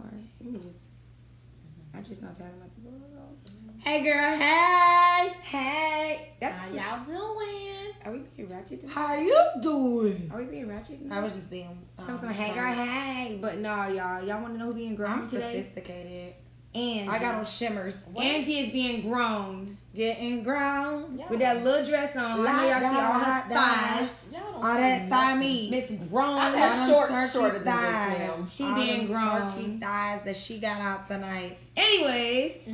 Alright. I just not tagging my people. Hey girl, hey. How y'all doing? Are we being ratchet? How you doing? Are we being ratchet? I was just being Hey girl, hey. But no, y'all want to know who being grown I'm today? Sophisticated. Angie. I got on shimmers. Angie is being grown. Getting grown. Yeah. With that little dress on. I know y'all see all her thighs. All that thigh meat. Miss Grown. I got short thighs. She being grown. Turkey thighs that she got out tonight. Anyways,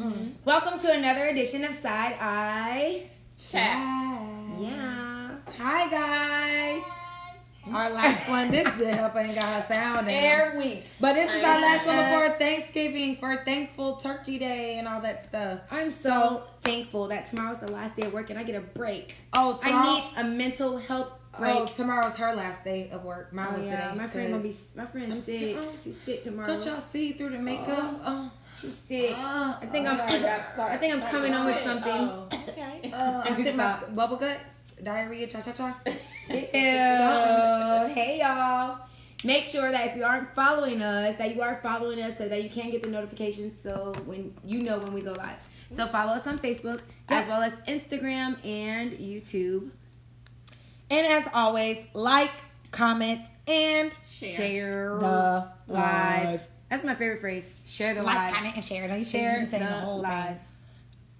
welcome to another edition of Side Eye Chat. Yeah. Hi guys. Our last one. This help ain't got her sound. Every week. But this is our last one before Thanksgiving for Thankful Turkey Day and all that stuff. I'm so thankful that tomorrow's the last day of work and I get a break. Oh, tomorrow? I need a mental health break. Oh, tomorr's her last day of work. Mine was today. My friend sick. She's sick tomorrow. Don't y'all see through the makeup? She's sick. I think I'm coming on with something. Okay. I think my bubble guts, diarrhea, cha-cha-cha. Hey y'all. Make sure that if you aren't following us, that you are following us so that you can get the notifications so when we go live. So follow us on Facebook as well as Instagram and YouTube. And as always, like, comment, and share the live. That's my favorite phrase. Share the like, live. comment, and share. Don't you share be saying the whole live thing.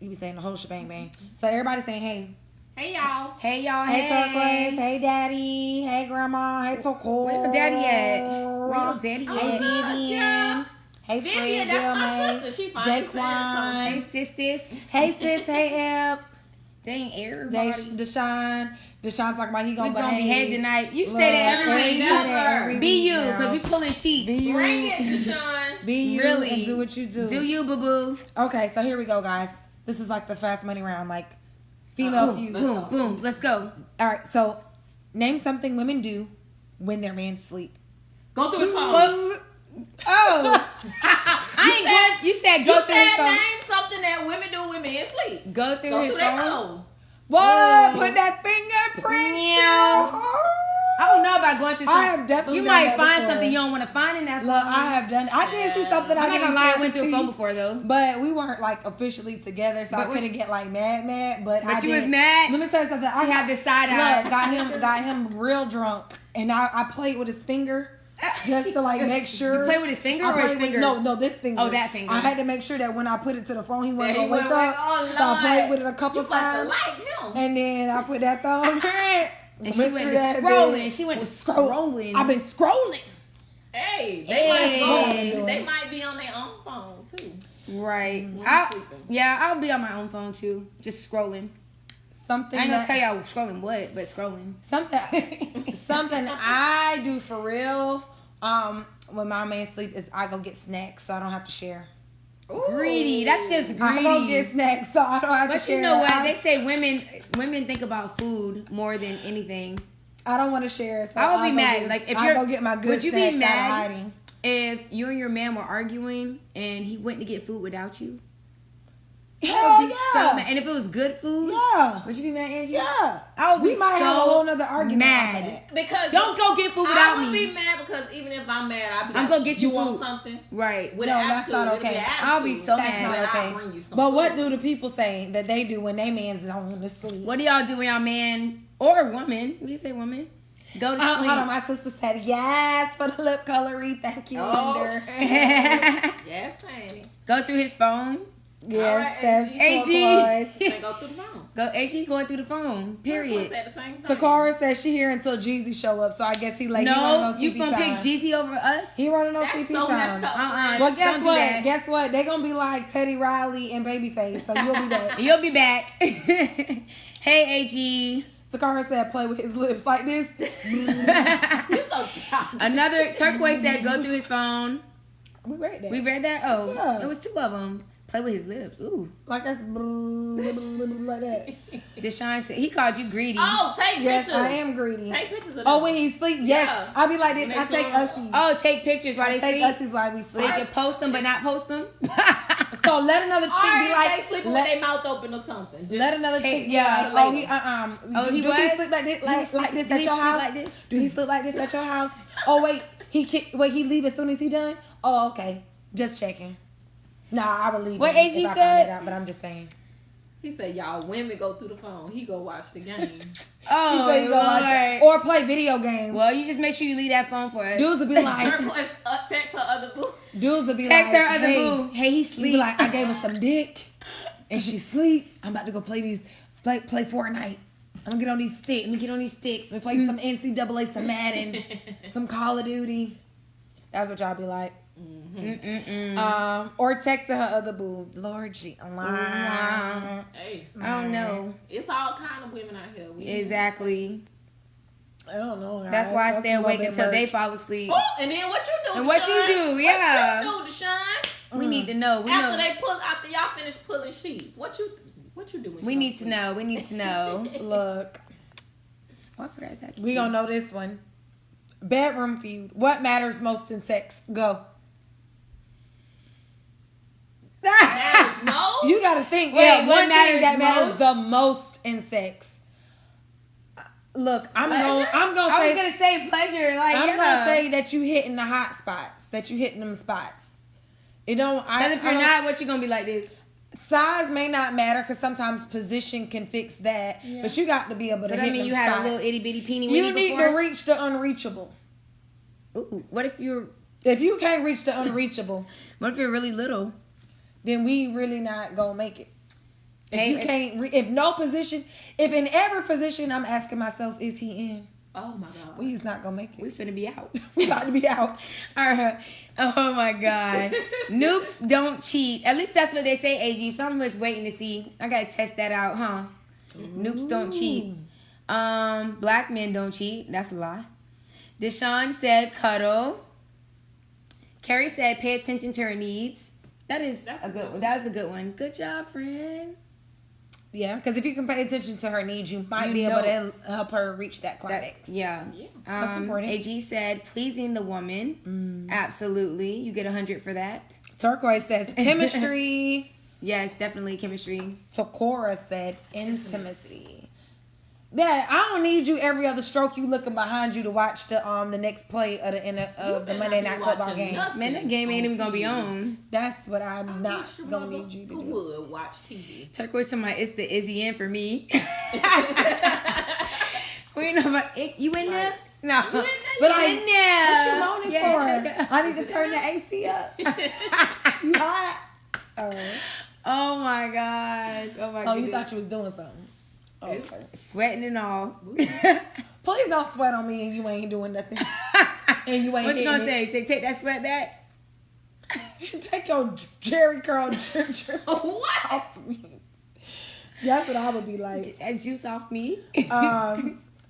You be saying the whole shebang bang. So everybody saying hey. Hey y'all. Hey y'all. Hey Turquoise. Hey Daddy. Hey Grandma. Hey Turquoise. Where your daddy at? Where your daddy at? Hey Vivian. Hey Vivian, Fred. that's my sister. She finally Jaquan. Hey sis. Hey sis. Hey Eb. Dang, everybody. Deshaun talking about he gonna behave tonight. You say that every week. Be you, because we pulling sheets. Be you. Bring it, Deshaun. Be you really. and do what you do. Do you, boo-boo. Okay, so here we go, guys. This is like the fast money round. Like, female feud. Boom, boom. Let's go. All right, so name something women do when their men sleep. Go through his phone. You said go through his phone. Name something that women do when men sleep. Go through his phone. What? Put that fingerprint. I don't know about going through something. I have definitely You done might that find before. something you don't want to find in that phone. Look, I have done. I did see something. I'm not gonna lie, I went through a phone before though. But we weren't like officially together, so I couldn't get like mad. But you was mad. Let me tell you something. She had this side eye. Look, got him real drunk, and I played with his finger. Just to like make sure. You play with his finger or his finger? No, this finger. Oh, that finger. I had to make sure that when I put it to the phone, he wasn't gonna wake up. Oh, so I played with it a couple times. Him. And then I put that thumb in. And she went to scrolling. She went to scrolling. I've been scrolling. Hey, they might be on their own phone too. Right. I'll be on my own phone too. Just scrolling. Something I ain't gonna tell y'all scrolling what, but scrolling. Something I do for real. When my man sleep is I go get snacks so I don't have to share. Ooh. Greedy. That's just greedy. I go get snacks so I don't have to share. But you know what? They say women think about food more than anything. I don't want to share. So I would be mad. Like if I go get my good. Would you be mad hiding. if you and your man were arguing and he went to get food without you? Hell yeah. So mad. And if it was good food, would you be mad, Angie? Yeah. I would be we might so have a whole nother argument. Mad. Because don't go get food without me. I would be mad because even if I'm mad, I'll be like, I'm gonna get you want food. Something. Right. With no, that's not okay. I'll be so that's mad. not okay. But what do the people say that they do when they man's on to sleep? What do y'all do when y'all man or woman? We say woman. Go to sleep. Hold on, my sister said yes for the lip coloring. Thank you, Wonder. Yeah, Fanny. Go through his phone. Yes, right, AG. Go through the phone. Go AG going through the phone. Period. Takara says she here until Jeezy show up, so I guess he like. No, you gonna pick Jeezy over us? He running on CP time. Well, guess what? Guess what? They gonna be like Teddy Riley and Babyface, so you'll be back. You'll be back. Hey AG. Takara said play with his lips like this. You're so childish. Another Turquoise said go through his phone. We read that. We read that? Oh, yeah. It was two of them. Play with his lips. Ooh. Like that's like that. Deshaun said he called you greedy. Oh, take pictures. Yes, I am greedy. Take pictures of them. Oh, when he sleep, yes. Yeah. I be like this. I take ussies. Oh, take pictures while they sleep. Take ussies while we So sleep. you can post them but not post them. So let another chick be like, they sleeping with their mouth open or something. Just let another chick be yeah. like, he do was? he sleep like this, like this at your house? Like this? Do he sleep like this at your house? Oh wait, he leave as soon as he done. Oh okay. Just checking. Nah, I believe What him AG if I find said? that out, but I'm just saying. He said, y'all women go through the phone. He go watch the game. Oh, He said he gonna watch it. Or play video games. Well, you just make sure you leave that phone for us. Dudes will be like, Text her other boo. dudes will be Text like, her other hey, boo. Hey, he he sleep. be like, I gave her some dick, and she sleep. I'm about to go play Fortnite. I'm gonna get on these sticks. Let me get on these sticks. Let me play some NCAA, some Madden, some Call of Duty. That's what y'all be like. Or texting her other boo. Lord G. Hey, I don't know. it's all kind of women out here. Exactly. I don't know. Guys. That's why I stay a little awake bit until merch. they fall asleep. Oh, and then what you do? And what you do, yeah. What you do, Deshaun? We need to know. After y'all finish pulling sheets, what you do? When We y'all need to sleep? know. We need to know. Look, Oh, I forgot exactly. we gonna know this one. Bedroom feud. What matters most in sex? Go. No. You gotta think. Wait, yeah, what one matters thing that matters most? the most in sex. Look, I'm gonna I was say gonna say pleasure. Like, I'm yeah. gonna say that you hitting the hot spots. That you hitting them spots. It don't. Because if you're not, what you gonna be like this? Size may not matter because sometimes position can fix that. Yeah. But you got to be able to So hit that mean them you had a spots. little itty bitty peeny You weeny need before? to reach the unreachable. Ooh, what if you're If you can't reach the unreachable, really little? then we really not gonna make it. If Hey, you can't, if no position, if in every position I'm asking myself, is he in? Oh my god. We's not gonna make it. We finna be out. We about to be out. All right. Oh my God. Noobs don't cheat. At least that's what they say, AG. So I'm just waiting to see. I gotta test that out, huh? Noobs don't cheat. Black men don't cheat. That's a lie. Deshaun said cuddle. Carrie said pay attention to her needs. That's a good one. That was a good one. Good job, friend. Yeah, because if you can pay attention to her needs, you might You be able know. to help her reach that That, climax. yeah. That's important. AG said pleasing the woman. Absolutely. You get 100 for that. Turquoise says chemistry. Yes, definitely chemistry. Sakura said intimacy. Yeah, I don't need you every other stroke you looking behind you to watch the next play of the Monday Night Football game. Man, that game ain't even gonna be on. That's what I'm not gonna need you to Who do. would watch TV? Turquoise to my it's the Izzy in for me. We know about it. You in there? No. You in there? But You I, in there? what you moaning Yeah. for? I need to turn the AC up. You hot? Oh my gosh. Oh my Oh, goodness. you thought you was doing something. Oh, okay. Sweating and all. Please don't sweat on me and you ain't doing nothing. And you ain't What you gonna hitting say? Take that sweat back? it. Take your Jerry curl What? off me. That's what I would be like. Get that juice off me.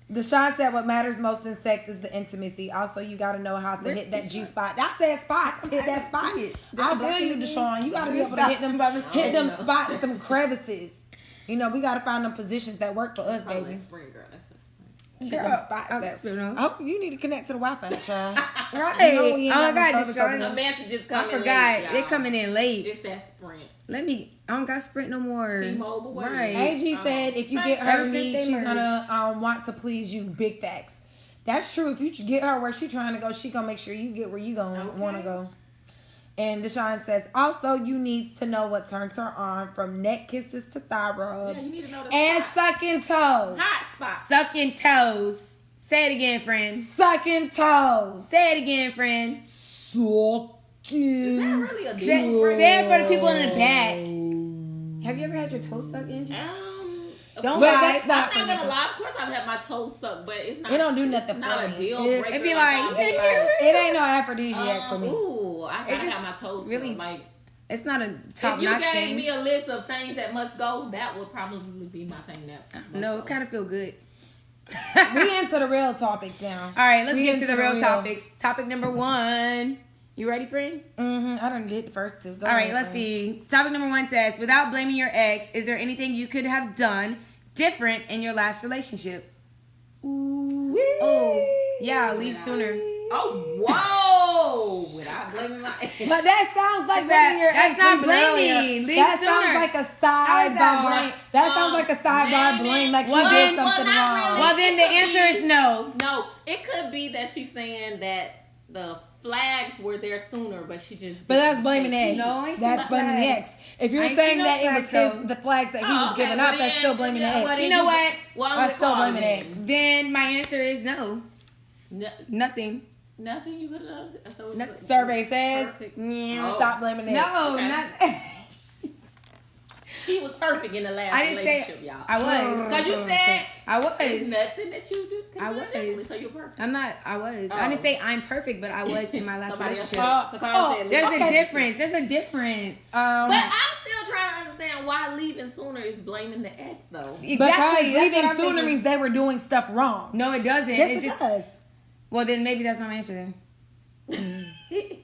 Deshaun said what matters most in sex is the intimacy. Also, you got to know how to hit that G spot. I said spot. Hit that spot. I feel you, Deshaun. You got to be able to hit them spots, them crevices. You know, we got to find them positions that work for us, Oh, baby. that's spring, girl. That's spring. Hit them spots. I'm that- spitting on. Oh, you need to connect to the Wi-Fi, child. Right. You know we ain't Oh, got no God, service Deshaun. over The here. messages I coming forgot. late, They're y'all. coming in late. It's that sprint. I don't got Sprint no more. T-Mobile, what is it? Right. AG said if you get her Ever since needs, they she's merged. gonna want to please you. Big facts. That's true. If you get her where she's trying to go, she gonna make sure you get where you gonna want to go. And Deshaun says also you needs to know what turns her on, from neck kisses to thigh rubs Yeah, you need to know the and spot. sucking toes. Hot spot. Sucking toes. Say it again, friend. Sucking toes. Say it again, friend. Sucking. Is that really a Say, deal breaker? say it for the people in the back. Have you ever had your toes sucked, Angie? Don't But lie. that's I'm not not for gonna me. lie. Of course, I've had my toes sucked, but it's not. It don't do nothing It's not for a me. deal It's- breaker. It'd be like, It ain't no aphrodisiac for me. Ooh, I gotta just have my toes really sucked. Like, it's not a if top you notch gave thing. me a list of things that must go, that would probably be my thing. No, it kind of feel good. We into the real topics now. All right, let's We get to into the real topics. Topic number 1. You ready, friend? I done did the first two. Go All right, ahead, let's friend. see. Topic number 1 says, without blaming your ex, is there anything you could have done different in your last relationship? Oh, yeah, leave sooner. Oh, whoa! Without blaming my ex. But that sounds like That- blaming your that's ex not leaving blaming. earlier. Leave that sooner. sounds like a How is that sidebar. blame? That sounds like a sidebar maybe. blame, like Well, you then- did something well, not wrong. really. Well, then the answer is no. No, it could be that she's saying that the flags were there sooner, but she just. But that's blaming the ex. No, I ain't That's seen blaming the flags. ex. If you're I ain't saying seen no that it was flags, the flags that he was okay, giving well up, that's then- still blaming the well, ex. then You know what? Well, That's still blaming the ex. Then my answer is no. Nothing. Nothing you could have done. So Nothing. Survey says, Yeah. stop blaming the ex. No, Okay. not. She was perfect in the last I didn't relationship, say y'all. I was. Because you said I there's was. nothing that you do. I was. So you're perfect. I'm not. I was. I Oh. didn't say I'm perfect, but I was in my last Somebody else relationship. said- so Carl said, There's Okay. a difference. There's a difference. But I'm still trying to understand why leaving sooner is blaming the ex, though. Exactly. Because That's leaving what I'm sooner thinking. means they were doing stuff wrong. No, it doesn't. Yes, It it just. does. Well, then maybe that's not my answer then.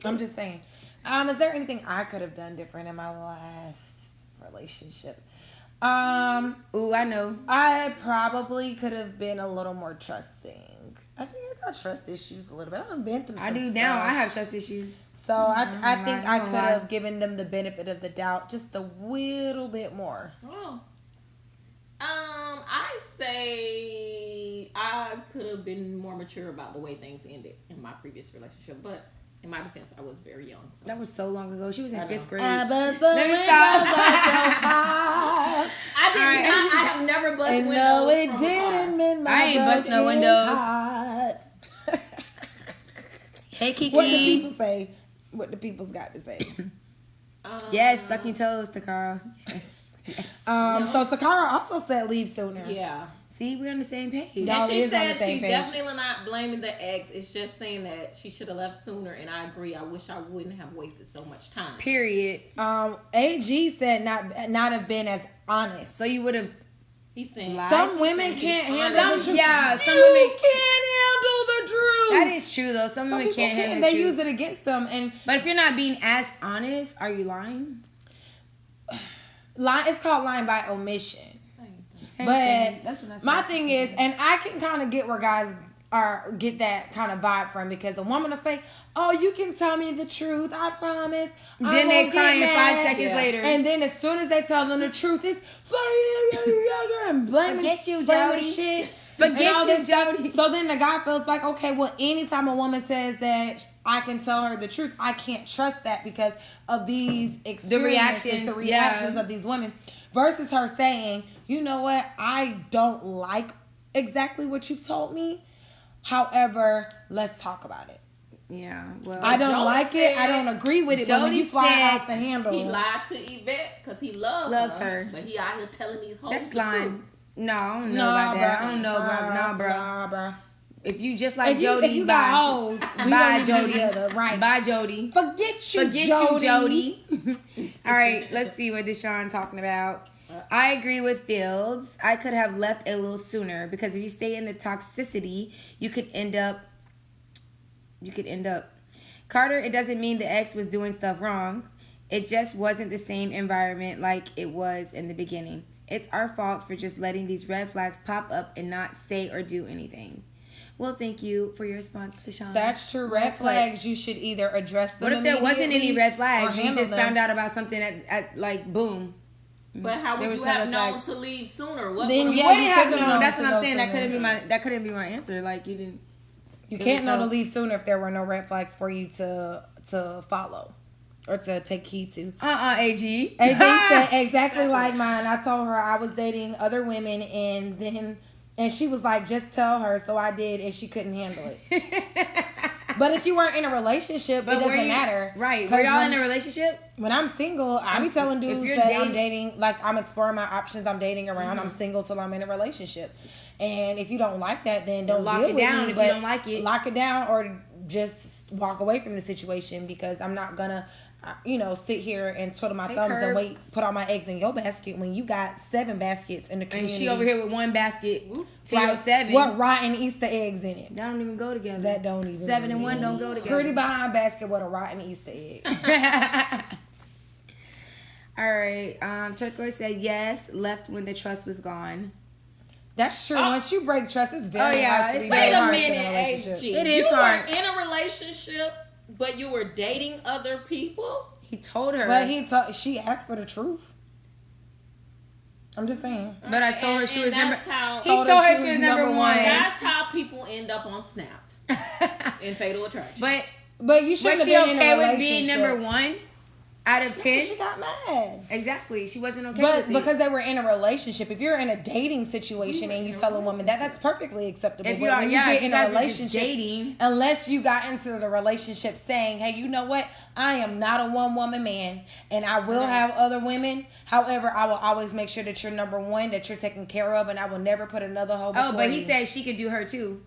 I'm just saying. Is there anything I could have done different in my last relationship? Ooh, I know. I probably could have been a little more trusting. I think I got trust issues a little bit. I've been through some I do stuff. now. I have trust issues. So I think I gonna could lie. have given them the benefit of the doubt just a little bit more. Oh. I say I could have been more mature about the way things ended in my previous relationship, but in my defense, I was very young. So. That was so long ago. She was in I know. 5th grade. Let me stop. I didn't. I have never busted And windows no, it from a didn't car. mean my I ain't bust no broken windows. heart. Hey, Kiki. What do people say? What the people's got to say? Yes, suck your toes, Takara. Yes. So Takara also said leave sooner. Yeah. See, we're on the same page. Y'all And she is on the said same she's page. definitely not blaming the ex. It's just saying that she should have left sooner. And I agree. I wish I wouldn't have wasted so much time. Period. AG said not have been as honest. So you would have. He's saying Some women can't handle Some, the truth. yeah, some you women. can't handle the truth. That is true though. Some women people can't handle They the truth. use it against them, and But if you're not being as honest, are you lying? it's called lying by omission. Same But thing. That's what I said. my thing is, and I can kind of get where guys get that kind of vibe from, because a woman will say, "Oh, you can tell me the truth, I promise." Then they crying 5 seconds later. and then as soon as they tell them the truth, it's and blaming Forget you, blaming Jody. shit. Forget and all you, this stuff. Jody. So then the guy feels like, okay, well, anytime a woman says that I can tell her the truth, I can't trust that because of these experiences, the reactions yeah. of these women, versus her saying, you know what, I don't like exactly what you've told me. However, let's talk about it. Yeah. Well, I don't Jody like it. I said- don't agree with it. But when Jody you fly said off the handle, He lied to Yvette because he loves her. But he out here telling these hoes that's the lying. truth. No, I don't know about that. I don't know about nah, bro. Nah, bro. If you just like If you, Jody, if you bye. got hoes, we Bye, gonna Jody. be together, right? Bye, Jody. Forget you, Forget Jody. you, Jody. All right, let's see what Deshaun talking about. I agree with Fields. I could have left a little sooner because if you stay in the toxicity, you could end up. Carter, it doesn't mean the ex was doing stuff wrong. It just wasn't the same environment like it was in the beginning. It's our faults for just letting these red flags pop up and not say or do anything. Well, thank you for your response, Deshaun. That's true. Red flags, you should either address them. What if there wasn't any immediately red or flags? You handle just them. found out about something at like boom. But how There would was you no have red known flags. to leave sooner? What Then would yeah, What you did have couldn't known? have That's known what to I'm saying. go That couldn't be my answer. Like you didn't. You There can't was know no- to leave sooner if there were no red flags for you to follow or to take heed to. AG. AJ said exactly like mine. I told her I was dating other women, and she was like, just tell her. So I did, and she couldn't handle it. But if you weren't in a relationship, it doesn't matter. Right. 'Cause Were y'all in a relationship? When I'm single, I be telling If dudes you're that dating- I'm dating, like I'm exploring my options. I'm dating around. I'm single till I'm in a relationship. And if you don't like that, then don't Lock deal it with down me, if but you don't like it. Lock it down or just walk away from the situation, because I'm not gonna, sit here and twiddle my thumbs Curve. and wait, put all my eggs in your basket when you got 7 baskets in the And community. she over here with one basket to Right. your 7. What rotten Easter eggs in it? That don't even go together. That don't even 7 and really 1 don't go together. Pretty behind basket with a rotten Easter egg. All right. Turquoise said yes. Left when the trust was gone. That's true. Once you break trust, it's very hard to be Wait very a hard in minute, relationship. AG. It is you hard. were in a relationship, but you were dating other people? He told her. But she asked for the truth. I'm just saying. But I told her she was number. that's how- He told her she was number 1. That's how people end up on Snapped in Fatal Attraction. But you shouldn't Was have she been okay in a with being relationship. number 1 out of 10? She got mad. Exactly. She wasn't okay But with it. because they were in a relationship, if you're in a dating situation and you tell a woman that, that's perfectly acceptable. If you But are, when yeah, get if you in guys a were just relationship, dating. unless you got into the relationship saying, hey, you know what? I am not a one-woman man, and I will have other women. However, I will always make sure that you're number 1, that you're taken care of, and I will never put another hoe before Oh, but he you. said she could do her too.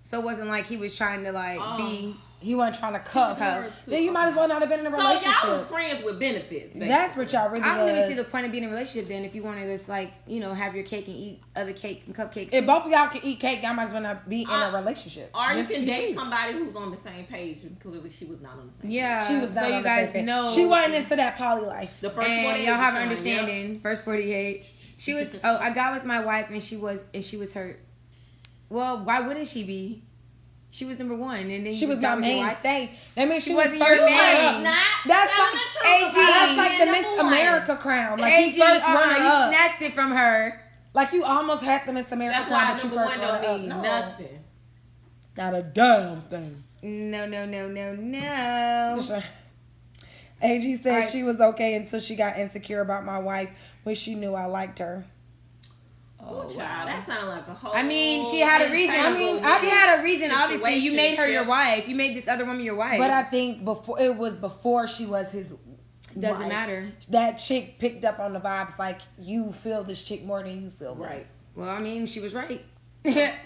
So it wasn't like he was trying to be. He wasn't trying to cuff her. Then you might as well not have been in a So relationship. y'all was friends with benefits. Basically. That's what y'all really I don't even was. see the point of being in a relationship then if you want to just have your cake and eat other cake and cupcakes. If both of y'all can eat cake, y'all might as well not be in a relationship. Or you Just can be date cute. somebody who's on the same page, and clearly she was not on the same page. Yeah. She was not so on you the same guys page. know. She wasn't into that poly life. The first And 48 y'all have an was showing, understanding. First 48. She was. Oh, I got with my wife and she was hurt. Well, why wouldn't she be? She was number 1, and then She you was just my got with your wife. mainstay. That means She she wasn't was your first main. runner-up. Not That's telling like the truth AG. about That's like the being Miss number one. America crown. Like AG, you first runner you up. snatched it from her. Like you almost had the Miss America That's crown, why but you number first one runner don't up. mean No. nothing. Not a damn thing. No. AG said Alright. she was okay until she got insecure about my wife when she knew I liked her. Oh, child, that sounds like a whole. I mean, she had a reason. She had a reason. Obviously, you made her your wife. You made this other woman your wife. But I think before she was his Doesn't wife. matter. That chick picked up on the vibes like you feel this chick more than you feel me. Right. Well, I mean, she was right.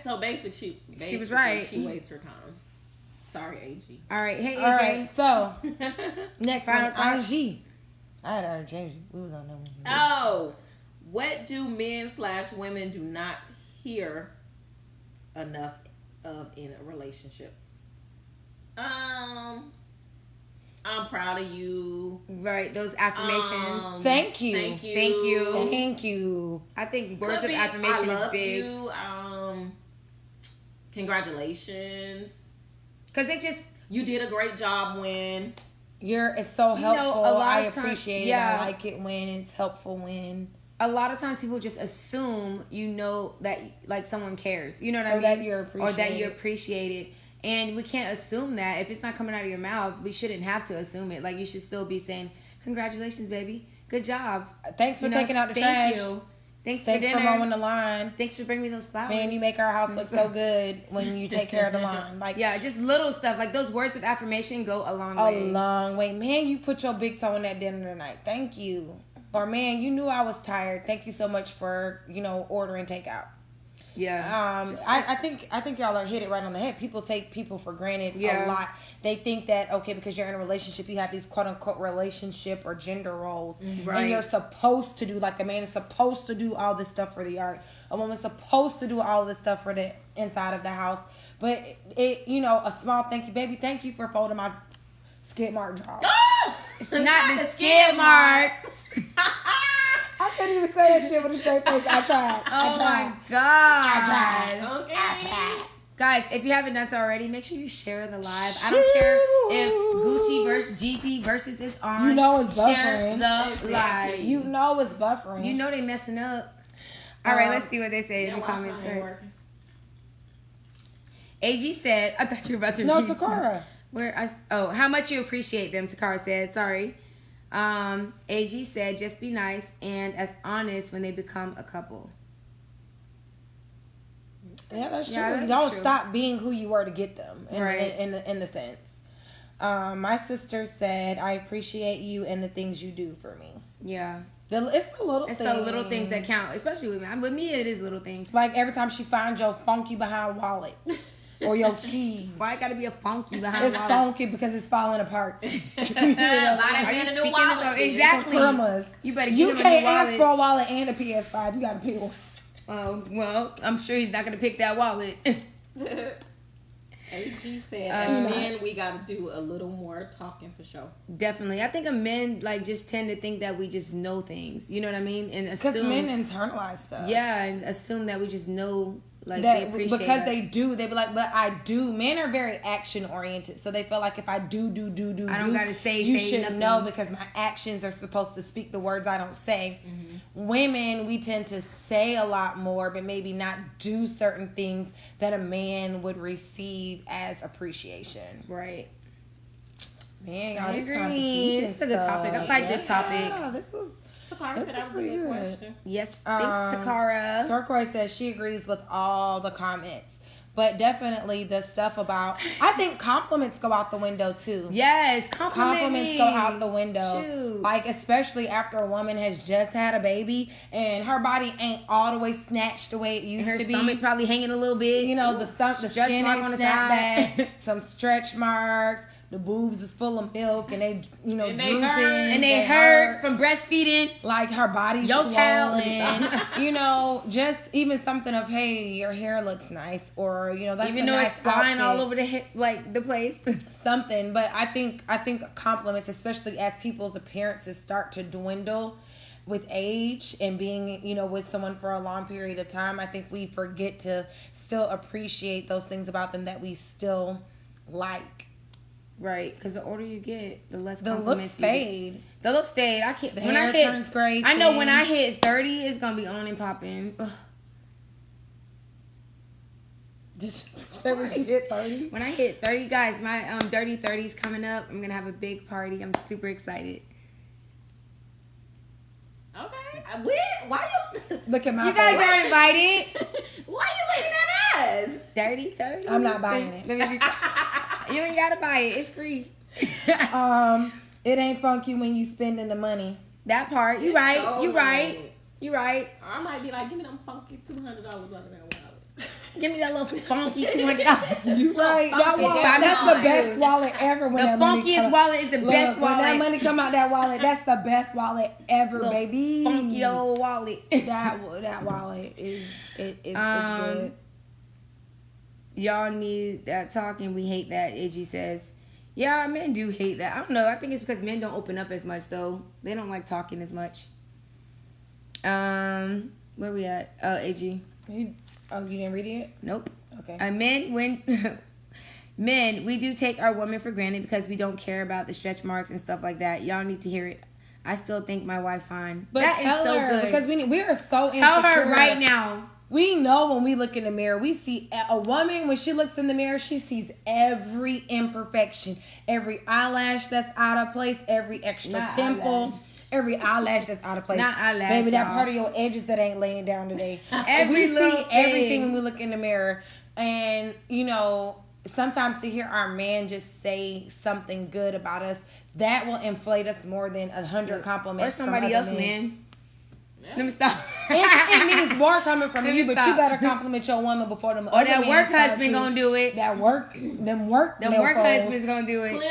So basically, She was right. She wastes her time. Sorry, AG. All right. Hey, AJ. All right, so next Final one, thoughts? IG. I had already changed it. We was on that one. Oh, what do men/women do not hear enough of in relationships? I'm proud of you. Right. Those affirmations. Thank you. Thank you. Thank you. Thank you. I think words Could of be, affirmation I is love big. you. Congratulations. Because they just, You did a great job when. It's so You know, helpful. a lot I of time- appreciate yeah. it. I like it when it's helpful when. a lot of times people just assume that like someone cares. You know what I Or mean? that you're Or that you appreciated. appreciate it. And we can't assume that. If it's not coming out of your mouth, we shouldn't have to assume it. Like, you should still be saying, congratulations, baby. Good job. Thanks for You know, taking out the thank trash. you. Thanks Thanks for for dinner. mowing the lawn. Thanks for bringing me those flowers. Man, you make our house look so good when you take care of the lawn. Like, Yeah, just little stuff. Like, those words of affirmation go a long a way. long way. Man, you put your big toe in that dinner tonight. Thank you. Or, man, you knew I was tired. Thank you so much for, ordering takeout. Yeah. I think y'all are hit it right on the head. People take people for granted a lot. They think that, okay, because you're in a relationship, you have these quote unquote relationship or gender roles. Right. And you're supposed to do, like, the man is supposed to do all this stuff for the yard. A woman's supposed to do all this stuff for the inside of the house. But a small thank you, baby. Thank you for folding my skid mark drawers. It's not the skid marks. I couldn't even say that shit with a straight face. I tried. Oh my God. I tried. Okay. I tried. Guys, if you haven't done so already, make sure you share the live. I don't care if Gucci versus GT versus is on. You know it's Share buffering. the live. You know it's buffering. You know they messing up. All right, let's see what they say in the comments. Ain't working. AG said, I thought you were about to No, read. Takara. How much you appreciate them, Takara said. Sorry. AG said, just be nice and as honest when they become a couple. Yeah, that's true. Yeah, that's You don't true. stop being who you were to get them. Right. In the sense. My sister said, I appreciate you and the things you do for me. Yeah. It's the little It's things. the little things that count, especially with me. With me, it is little things. Like every time she finds your funky behind wallet or your keys. Why it gotta be a funky behind It's wallet? funky because it's falling apart. Buy Are that you man a new speaking wallet. of- exactly. Cremas. You better get You him a can't new ask wallet. for a wallet and a PS5. You gotta pick one. Oh, well, I'm sure he's not gonna pick that wallet. AG said, and then we got to do a little more talking for sure. Definitely. I think men just tend to think that we just know things. You know what I mean? And Because assume men internalize stuff. Yeah, and assume that we just know they That appreciate because us. they do, they be like, but I do. Men are very action oriented, so they feel like if I do, I don't gotta say you should nothing. know because my actions are supposed to speak the words I don't say. Mm-hmm. Women, we tend to say a lot more, but maybe not do certain things that a man would receive as appreciation. Right. Man, I y'all, this kind of agree. deep This is a good topic. I like this topic. Yeah, this was Takara This said is that was a pretty good good. question. Yes, thanks, Takara. Turquoise says she agrees with all the comments. But definitely the stuff about, I think compliments go out the window too. Yes, compliments Go out the window. Shoot. Like, especially after a woman has just had a baby and her body ain't all the way snatched the way it used Her to be. stomach probably hanging a little bit. You know, the Stretch skin mark ain't on the snapped side. back, some stretch marks. The boobs is full of milk and they, you know, And drooping. they hurt. And they hurt from breastfeeding. Like her body's Yo, child. swollen. You know, just even something of, hey, your hair looks nice, or you know, that's Even a though nice it's flying all outfit. over the hip, like the place. Something. But I think compliments, especially as people's appearances start to dwindle with age and being, you know, with someone for a long period of time, I think we forget to still appreciate those things about them that we still like. Right, because the older you get, the less The compliments looks you get. fade. The looks fade. I can't. The When hair I hit, turns gray. I know when thin. I hit 30, it's gonna be on and popping. Ugh. Just say when she hit 30. When I hit 30, guys, my dirty 30s coming up. I'm gonna have a big party. I'm super excited. Okay. Why you? Look at my You guys face. are invited. Why you looking at us? Dirty 30. I'm not buying it. Let me be, you ain't gotta buy it. It's free. It ain't funky when you spending the money. That part. You right. You right. You right. Or I might be like, give me them funky $200 out of that wallet. Give me that little funky $200. You right. That funky wallet, down that's the shoes. best wallet ever. When The that money funkiest come- wallet is the Look, best when that wallet. money come out that wallet, that's the best wallet ever, Little baby. funky old wallet. That wallet is good. Y'all need that talking. We hate that. Iggy says, yeah, men do hate that. I don't know. I think it's because men don't open up as much though. They don't like talking as much. Where we at? Oh, Iggy. You didn't read it? Nope. Okay. Men, we do take our women for granted because we don't care about the stretch marks and stuff like that. Y'all need to hear it. I still think my wife fine. But that is tell so her, good. because we are so Tell insecure. her right now. We know when we look in the mirror, we see a woman, when she looks in the mirror, she sees every imperfection, every eyelash that's out of place, every extra Not pimple, eyelash. every eyelash that's out of place. Not eyelash, Baby, that y'all. part of your edges that ain't laying down today. Every we little see everything thing. when we look in the mirror. And, you know, sometimes to hear our man just say something good about us, that will inflate us more than 100 compliments Or somebody from else, other men. man. Let me stop. It means more coming from Let you, me but stop. you better compliment your woman before them Or other that men work start husband to. gonna do it. That work Work husband's gonna do it.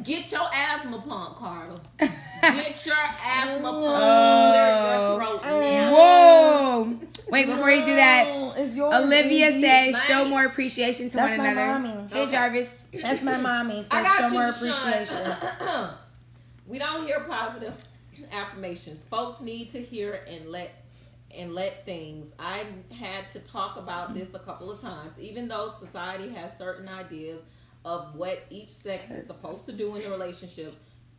Get your asthma pump, Carter. Get your asthma pump. Oh. Clear your throat now. Whoa! Wait, before you do that, It's yours, Olivia baby. says, "Show more appreciation to That's one my another." mommy. Hey, Okay. Jarvis. That's my mommy. I Says got show you, more Deshaun. appreciation. We don't hear positive affirmations. Folks need to hear and let things. I had to talk about this a couple of times. Even though society has certain ideas of what each sex is supposed to do in a relationship,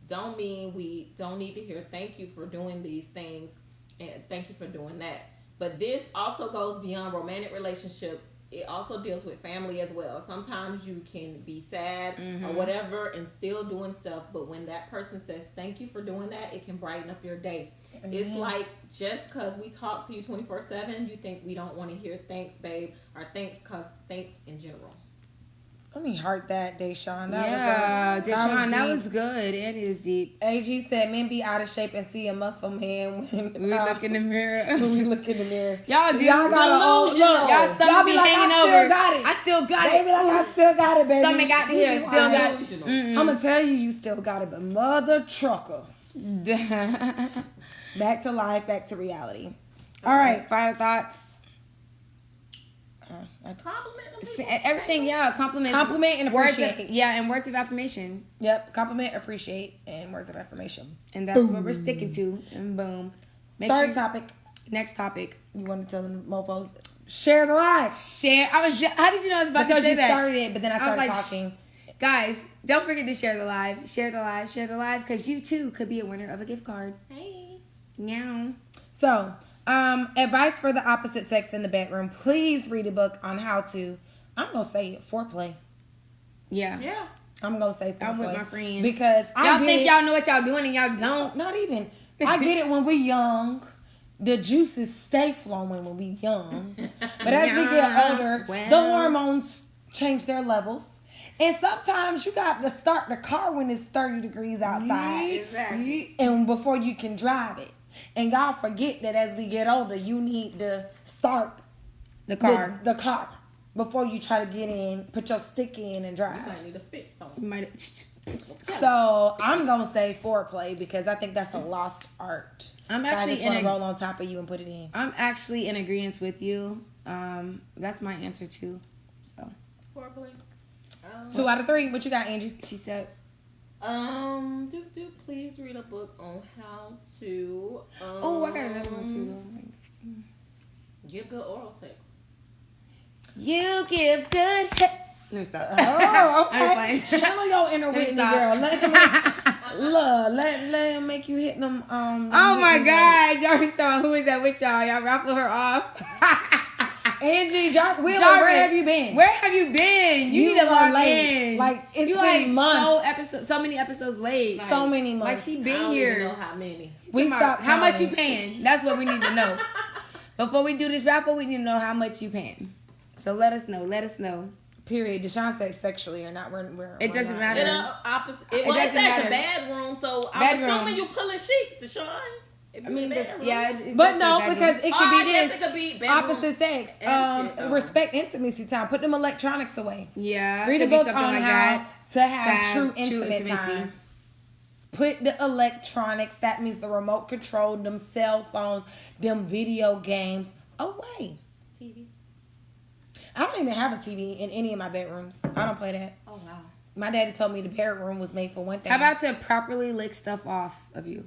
don't mean we don't need to hear thank you for doing these things and thank you for doing that. But this also goes beyond romantic relationship. It also deals with family as well. Sometimes you can be sad or whatever and still doing stuff, but when that person says thank you for doing that, it can brighten up your day. It's like just because we talk to you 24/7, you think we don't want to hear thanks, babe, or thanks in general. Let me heart that, Deshaun. Deshaun, that deep. was good and it was deep. AG said men be out of shape and see a muscle man when We look in the mirror. when we look in the mirror. Y'all do. Y'all got Delusional. Y'all stomach Y'all be be like, hanging I over. still got it. I still got Baby, it. like I still got it, baby. Stomach out to here, still got it. Delusional. I'm gonna tell you still got it, but mother trucker. Back to life, back to reality. All right. Final thoughts. Compliment them people. Everything, yeah. Compliment And appreciate. and words of affirmation. Yep. Compliment, appreciate, and words of affirmation. And that's what we're sticking to. And boom. Third topic. Next topic. You want to tell them mofos? Share the live. Share. How did you know I was about Because to say you that? started it, but then I was started like, talking. Guys, don't forget to share the live. Share the live. Share the live. Because you too could be a winner of a gift card. Hey. Meow. So, advice for the opposite sex in the bedroom. Please read a book on how to, I'm going to say it, foreplay. Yeah. Yeah. I'm gonna say foreplay. I'm with my friend. Because y'all think y'all know what y'all doing and y'all don't. Not even. I get it when we young. The juices stay flowing when we young. But as we get older, the hormones change their levels. And sometimes you got to start the car when it's 30 degrees outside. Exactly. And before you can drive it. And y'all forget that as we get older, you need to start the car. The car. Before you try to get in, put your stick in and drive. You might need a spit stone. You might. So I'm gonna say foreplay because I think that's a lost art. I'm actually I just want to roll on top of you and put it in. I'm actually in agreement with you. That's my answer too. So Foreplay. 2 out of 3. What you got, Angie? she said. Please read a book on how to. Oh, I got another one too. Give good oral sex. You give good. Let me stop. Oh, I'm okay. just playing. Channel your inner Whitney girl. Let him make you hit them. Oh my God, Jarvis, who is that with y'all? Y'all raffle her off. Angie, Jarvis, where have you been? Where have you been? You need to log late. in. Like it's you been months. so many episodes late. So many months. Like she I been don't here. even know how many. We stopped. How much counting. you paying? That's what we need to know. Before we do this raffle, we need to know how much you paying. So let us know. Let us know. Period. Deshaun said sexually or not. It doesn't not. matter. It opposite. It doesn't says matter. the bedroom, so I'm Bedroom. assuming you pulling sheets, Deshaun. I mean, it But does no, say bedroom. because it could I be guess this. it could be bedroom. Opposite sex. Etiquette, Respect intimacy time. Put them electronics away. Yeah. Read a could be book something on like how that. to have true intimacy. Time. Put the electronics, that means the remote control, them cell phones, them video games away. TV. I don't even have a TV in any of my bedrooms. I don't play that. Oh wow. My daddy told me the bedroom was made for one thing. How about to properly lick stuff off of you?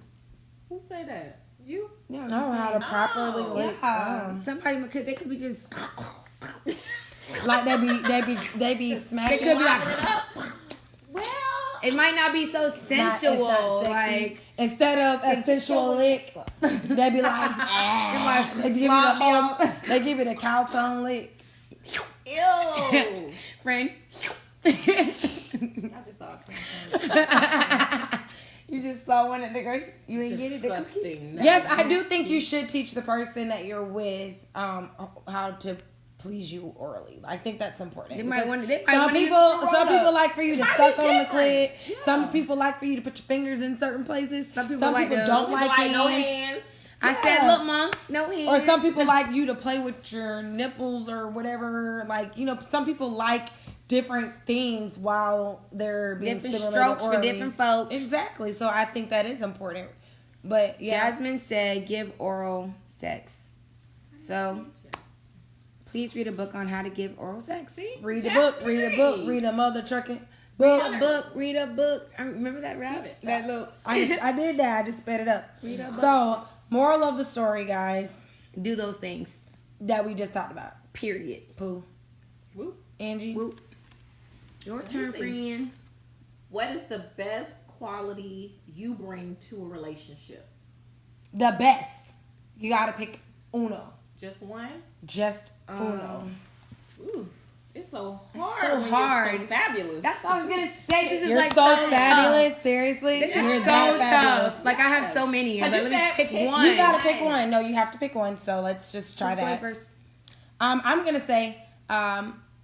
Who say that? You? Yeah, I don't know how to properly lick. Somebody could. They could be just. Like they be smacking. They could be like. Well, It might not be so sensual. It's not sexy. Like instead of a sensual lick, they be like, they give it a cow tongue lick. ew. friend. I just saw it. You just saw one at the grocery. You ain't get it. Disgusting. Yes, I do think you should teach the person that you're with how to please you orally. I think that's important. They might want. Some people like for you to suck on the clit. Yeah. Some people like for you to put your fingers in certain places. Some people like don't like hands. no hands. I said, look, mom, no hands. Or some people like you to play with your nipples or whatever. Like, you know, some people like different things while they're being different stimulated strokes for orally. different folks. Exactly. So I think that is important. But yeah. Jasmine said, give oral sex. So please read a book on how to give oral sex. Read a book, read a book, read a mother trucking. Read a book. I remember that rap? That little. I did that. I just sped it up. Read a book. So, moral of the story, guys, Do those things. that we just talked about. Period. Pooh. Whoop. Angie. Whoop. Your turn, friend. What is the best quality you bring to a relationship? The best. You gotta pick uno. Just one? Just uno. Ooh, it's so hard. It's so when hard. You're so fabulous. That's what I was gonna say. This is You're like so so fabulous. tough. Seriously. This You're is so that fabulous. tough. Like I have so many. I'm like, let me just pick one. You gotta pick one. No, you have to pick one. So let's just try Who's going that. first? I'm gonna say,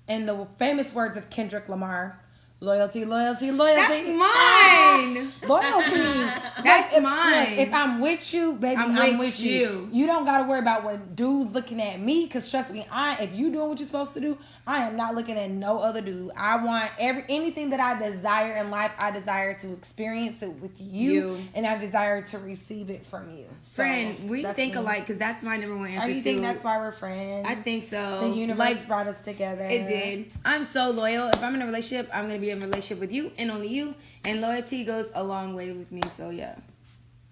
in the famous words of Kendrick Lamar, loyalty, loyalty, loyalty. That's mine. Loyalty. That's Like, mine. Look, if I'm with you, baby, I'm with you. You don't gotta worry about what dudes looking at me, because trust me, if you doing what you're supposed to do, I am not looking at no other dude. I want anything that I desire in life. I desire to experience it with you. And I desire to receive it from you. Friend, So, we that's think me. alike because that's my number one answer You too. think that's why we're friends? I think so. The universe brought us together. It did. I'm so loyal. If I'm in a relationship, I'm gonna be in a relationship with you and only you. And loyalty goes a long way with me. So yeah.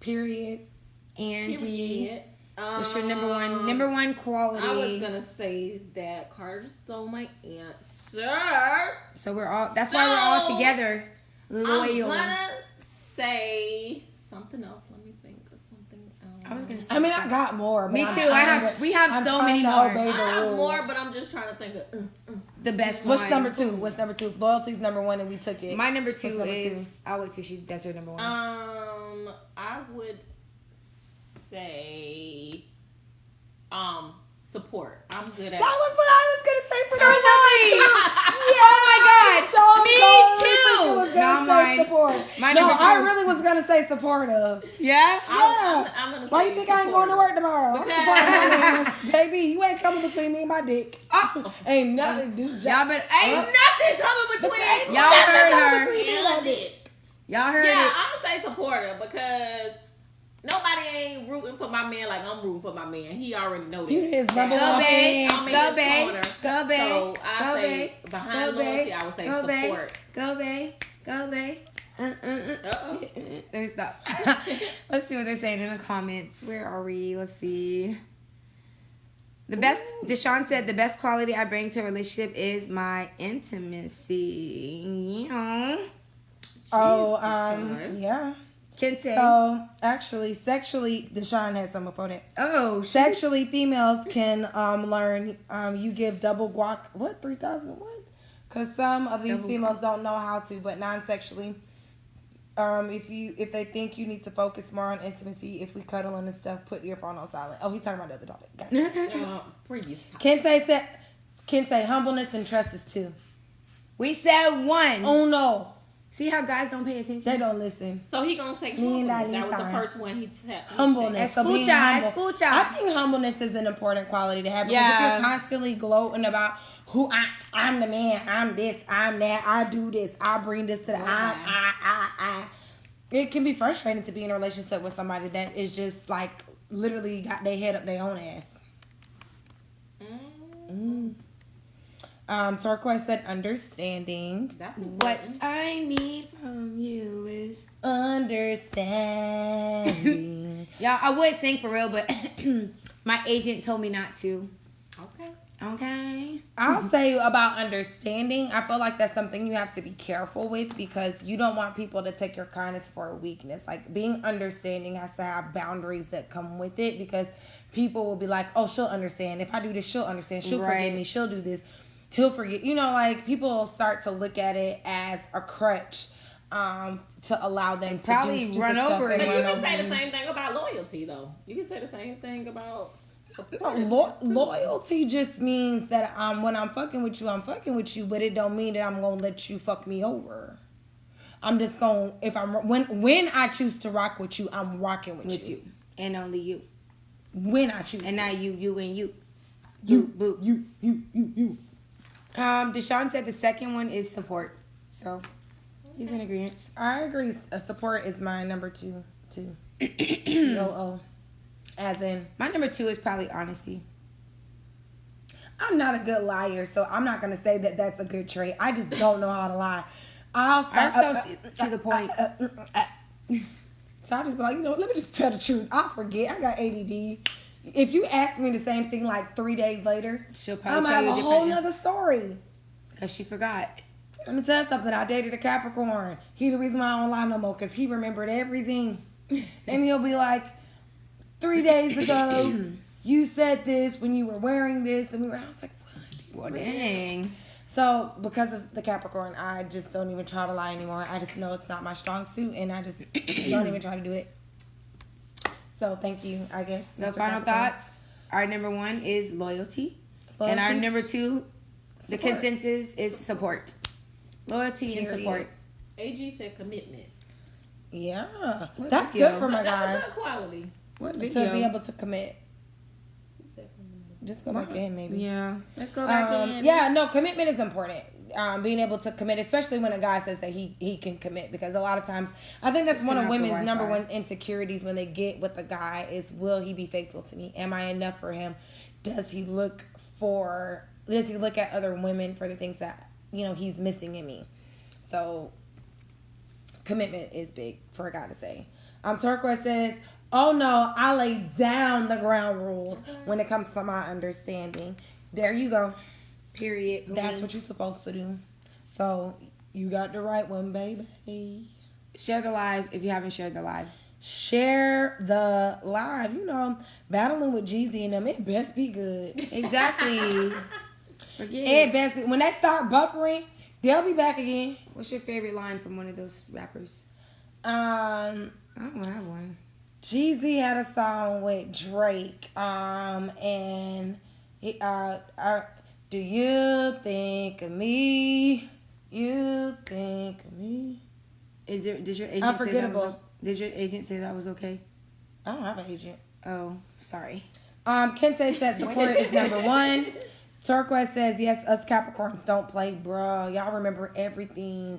Period. Angie, what's your number one quality? I was gonna say that Carter stole my answer. So we're all. That's why we're all together. Loyal. I'm gonna say something else. Let me think of something else. I was gonna say. I mean, I got more. But Me I'm too. trying We have I'm so trying many to more. obey the I have rules. more, but I'm just trying to think of. the best What's one. number 2? What's number 2? Loyalty's number 1 and we took it. My number 2 What's number is. I'll wait till she does her number 1. I would say, support. I'm good at. That was what I was gonna say for the Really? Oh my God. Me too. Support. My No, number 2 I is- really was gonna say supportive. Yeah. I'm gonna Why say you think I ain't going to work tomorrow? I'm Because- supporting my man. Baby, you ain't coming between me and my dick. Ain't nothing. This Y'all job. been. Ain't nothing coming between. Ain't Y'all nothing heard coming her. between me and my dick. Y'all heard Yeah, it. I'm gonna say supporter because nobody ain't rooting for my man like I'm rooting for my man. He already know that. You his number Go, one babe. fan. I'm in Go, his babe. corner. Go, babe. So I Go, say babe. behind Go, loyalty, babe. I would say Go, babe. support. Go, babe. Go, babe. Uh-oh. Let me stop. Let's see what they're saying in the comments. Where are we? Let's see. The best, Deshaun said, the best quality I bring to a relationship is my intimacy. Yeah. Oh, Deshaun. yeah. Kente. So, actually, sexually, Deshaun had some before that. Oh, Sexually, females can learn. You give double guac. What 3,000? What? Because some of these Double females don't know how to, but non-sexually. If they think you need to focus more on intimacy, if we cuddle and stuff, put your phone on silent. Oh, he's talking about the other topic. Gotcha. Previous time. Kente, humbleness and trust is 2. we said 1. Oh no, See how guys don't pay they attention? don't listen. So he gonna say Linda, humbleness. That was the Lisa. first one he said. Humbleness. So being Escucha, humble. escucha. I think humbleness is an important quality to have because if Yeah. you're constantly gloating about who I'm the man, I'm this, I'm that, I do this, I bring this to the I. It can be frustrating to be in a relationship with somebody that is just like literally got their head up their own ass. Turquoise said understanding. That's What important. I need from you is... Understanding. Y'all, I would sing for real, but my agent told me not to. Okay. Okay. I'll say about understanding, I feel like that's something you have to be careful with because you don't want people to take your kindness for a weakness. Like being understanding has to have boundaries that come with it because people will be like, oh, she'll understand. If I do this, she'll understand. She'll Right. forgive me. She'll do this. He'll forget. You know, like people will start to look at it as a crutch to allow them to probably do stupid run stuff over and you. But you run can over say you. the same thing about loyalty, though. You can say the same thing about support. Loyalty just means that when I'm fucking with you, I'm fucking with you, but it don't mean that I'm gonna let you fuck me over. I'm just gonna when I choose to rock with you, I'm rocking with you. And only you. When I choose, And to. now you and you. you, Boo. you. Deshaun said the second one is support. So he's in agreement. I agree. Support is my number 2 too. TOO. As in, My number 2 is probably honesty. I'm not a good liar, so I'm not gonna say that that's a good trait. I just don't know how to lie. I'm so to the point. So I just be like, let me just tell the truth. I forget. I got ADD. If you ask me the same thing like 3 days later, She'll I'm probably gonna tell have you a a whole different nother story. because she forgot. Let me tell you something. I dated a Capricorn. He the reason why I don't lie no more because he remembered everything. And he'll be like, 3 days ago, you said this when you were wearing this. And I was like, what? Well, dang. So because of the Capricorn, I just don't even try to lie anymore. I just know it's not my strong suit and I just don't even try to do it. So thank you, I guess. So Mr. final Capricorn. thoughts. Our number 1 is loyalty. And Loyalty. our number 2, the Support. consensus is support. Loyalty and Period. support. AG said commitment. Yeah. What That's video? good for my That's guy. a good quality. What To video? be able to commit. You said something. Just go back in, maybe. Yeah. Let's go back in. Yeah, no, commitment is important. Being able to commit, especially when a guy says that he can commit, because a lot of times I think that's one of Turn off the women's number Wi-Fi. one insecurities when they get with a guy is, will he be faithful to me? Am I enough for him? Does he look at other women for the things that he's missing in me? So commitment is big for a guy to say. Turquoise says, oh no, I lay down the ground rules when it comes to my understanding. There you go. Period. That's what you're supposed to do. So you got the right one, baby. Share the live if you haven't shared the live. Share the live. Battling with Jeezy and them, it best be good. Exactly. Forget. When they start buffering, they'll be back again. What's your favorite line from one of those rappers? I don't have one. Jeezy had a song with Drake. And he, do you think of me? You think of me? Did your agent Unforgettable. Did your agent say that was okay? I don't have an agent. Oh, sorry. Kente said support is number one. Turquoise says, yes, us Capricorns don't play, bro. Y'all remember everything.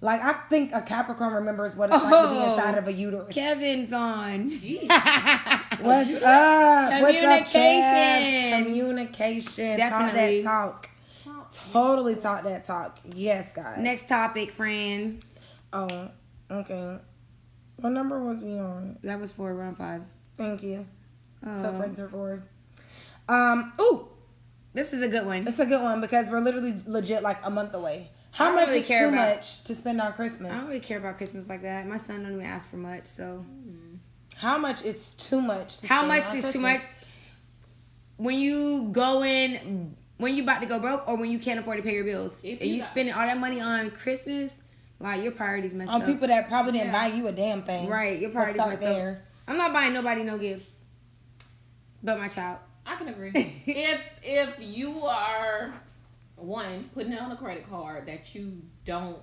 Like, I think a Capricorn remembers what it's like to be inside of a uterus. Kevin's on. What's up? Communication. Communication. Definitely. Talk that talk. Totally talk that talk. Yes, guys. Next topic, friend. Oh, okay. What number was we on? That was 4, round 5. Thank you. Oh. So friends are 4. This is a good one. It's a good one because we're literally legit like a month away. How much is too much to spend on Christmas? I don't really care about Christmas like that. My son don't even ask for much, so. How much is too much? How much is too much? When you when you about to go broke or when you can't afford to pay your bills. And you spending all that money on Christmas, like your priorities messed up. On people that probably didn't buy you a damn thing. Right, your priorities messed up. I'm not buying nobody no gifts. But my child. I can agree. if you are putting it on a credit card that you don't,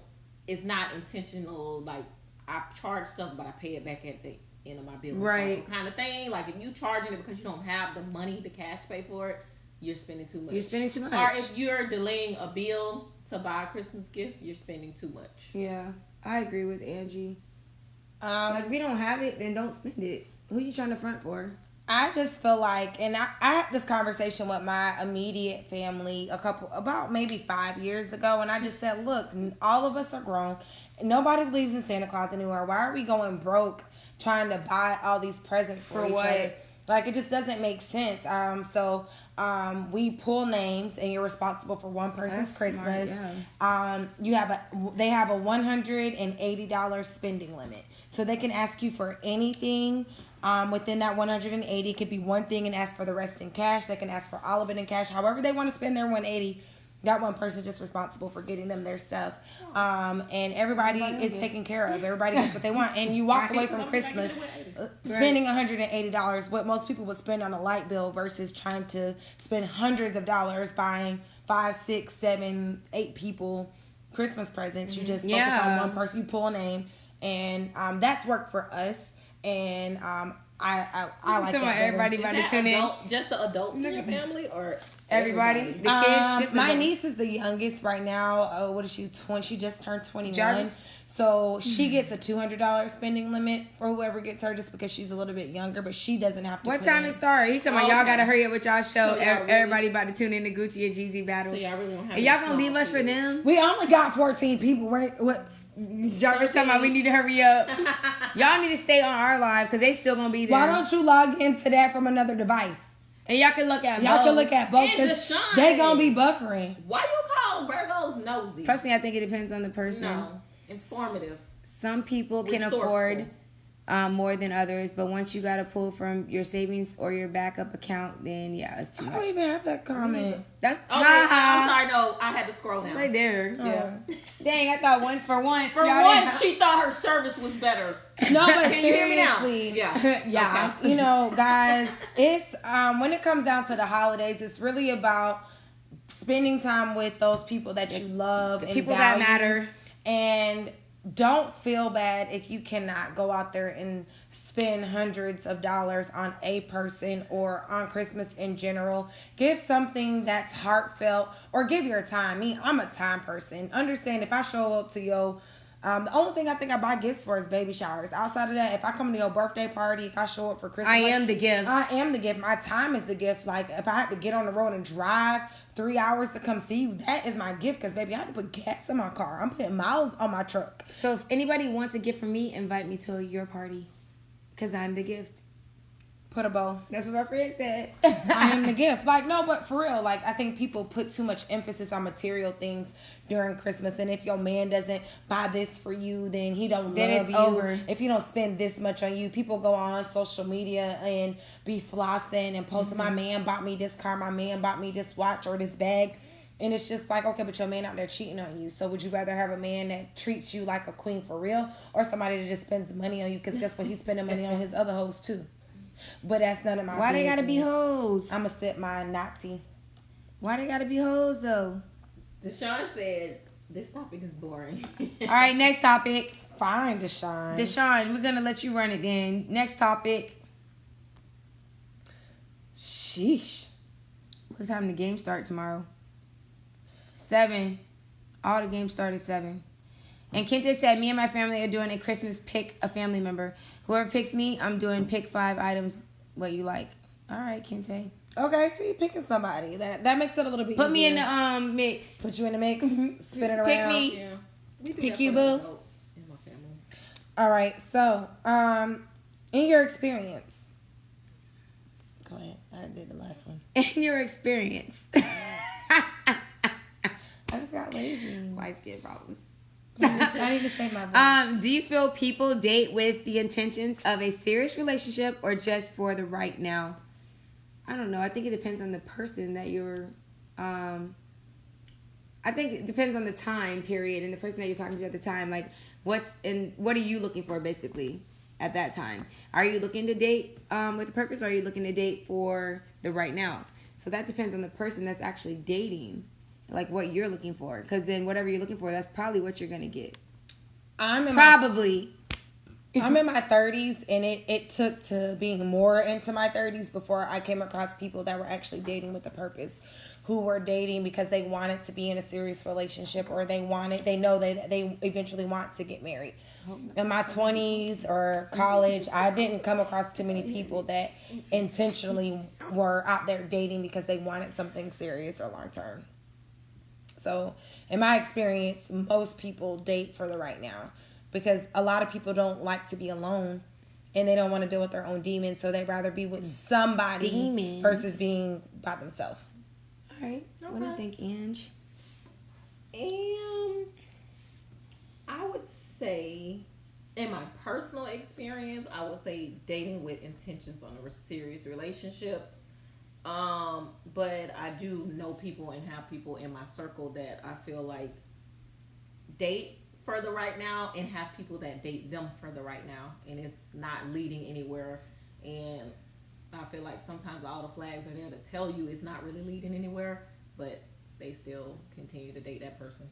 it's not intentional. Like I charge stuff, but I pay it back at the end of my bill, right? Kind of thing. Like if you charging it because you don't have the money, the cash to pay for it, you're spending too much. You're spending too much. Or if you're delaying a bill to buy a Christmas gift, you're spending too much. Yeah, I agree with Angie. Like if you don't have it, then don't spend it. Who you trying to front for? I just feel like, and I had this conversation with my immediate family about maybe 5 years ago, and I just said, look, all of us are grown. Nobody believes in Santa Claus anymore. Why are we going broke trying to buy all these presents for each other? Like, it just doesn't make sense. So we pull names, and you're responsible for one person's Christmas. Smart, yeah. They have a $180 spending limit, so they can ask you for anything. Within that 180, it could be one thing and ask for the rest in cash. They can ask for all of it in cash. However they want to spend their 180, that one person is just responsible for getting them their stuff. And everybody is taken care of. Everybody gets what they want. And you walk away from Christmas spending $180, what most people would spend on a light bill versus trying to spend hundreds of dollars buying 5, 6, 7, 8 people Christmas presents. You just focus on one person. You pull a name. And that's worked for us. And I like that. Everybody about to tune in. Just the adults in your family, or everybody? The kids. Just my niece is the youngest right now. What is she? 20? She just turned 21. Jarvis? So she gets a $200 spending limit for whoever gets her, just because she's a little bit younger. But she doesn't have to. What time it start? He talking about y'all gotta hurry up with y'all show. Everybody about to tune in to Gucci and Jeezy battle. So y'all really don't have. And y'all gonna leave us for them? We only got 14 people. What? Jarvis talking about we need to hurry up. Y'all need to stay on our live because they still gonna be there. Why don't you log into that from another device? And y'all can look at both. Because they gonna be buffering. Why you call Virgos nosy? Personally, I think it depends on the person. No, informative. Some people can afford more than others, but once you gotta pull from your savings or your backup account, then it's too much. I don't even have that comment. That's I'm sorry. No, I had to scroll down. It's right there. Yeah. Dang, I thought once for once. For once, she thought her service was better. No, but can you hear me now? Yeah. Okay. You know, guys, it's when it comes down to the holidays, it's really about spending time with those people that you love and people value, that matter. And don't feel bad if you cannot go out there and spend hundreds of dollars on a person or on Christmas in general. Give something that's heartfelt, or give your time. I'm a time person. Understand, if I show up to your the only thing I think I buy gifts for is baby showers. Outside of that, if I come to your birthday party, if I show up for Christmas, I am the gift. I am the gift. My time is the gift. Like, if I have to get on the road and drive 3 hours to come see you, that is my gift, because baby, I have to put gas in my car. I'm putting miles on my truck. So if anybody wants a gift from me, invite me to your party, because I'm the gift. Put a bow. That's what my friend said. I am the gift. Like, no, but for real, like, I think people put too much emphasis on material things during Christmas. And if your man doesn't buy this for you, then he don't love you. Over. If he don't spend this much on you, people go on social media and be flossing and posting, my man bought me this car, my man bought me this watch or this bag. And it's just like, okay, but your man out there cheating on you. So would you rather have a man that treats you like a queen for real, or somebody that just spends money on you? Because guess what? He's spending money on his other hoes too. But that's none of my Why business. they gotta be hoes? I'ma sip my natty. Why they gotta be hoes though? Deshaun said this topic is boring. All right, next topic. Fine, Deshaun. Deshaun, we're gonna let you run it then. Next topic. Sheesh. What time the game start tomorrow? 7. All the games start at 7. And Kente said, me and my family are doing a Christmas pick a family member. Whoever picks me, I'm doing pick 5 items what you like. All right, Kente. Okay, see, picking somebody. That makes it a little bit Put me easier. in the mix. Put you in the mix. Spin it around. Pick me. Yeah. We do Pick that you, for the boo. adults in my family. All right, so, in your experience. Go ahead. I did the last one. In your experience. I just got lazy. Light skin problems. I need to save my voice. Do you feel people date with the intentions of a serious relationship or just for the right now? I don't know. I think it depends on the person that you're. I think it depends on the time period and the person that you're talking to at the time. Like, what are you looking for basically at that time? Are you looking to date with a purpose, or are you looking to date for the right now? So that depends on the person that's actually dating, like what you're looking for. Because then whatever you're looking for, that's probably what you're gonna get. I'm in my 30s, and it took to being more into my 30s before I came across people that were actually dating with a purpose, who were dating because they wanted to be in a serious relationship, or they know they eventually want to get married. In my 20s or college, I didn't come across too many people that intentionally were out there dating because they wanted something serious or long term. So, in my experience, most people date for the right now because a lot of people don't like to be alone and they don't want to deal with their own demons, so they'd rather be with somebody versus being by themselves. All right. Okay. What do you think, Ange? I would say, in my personal experience, I would say dating with intentions on a serious relationship. But I do know people and have people in my circle that I feel like date for the right now, and have people that date them for the right now, and it's not leading anywhere. And I feel like sometimes all the flags are there to tell you it's not really leading anywhere, but they still continue to date that person.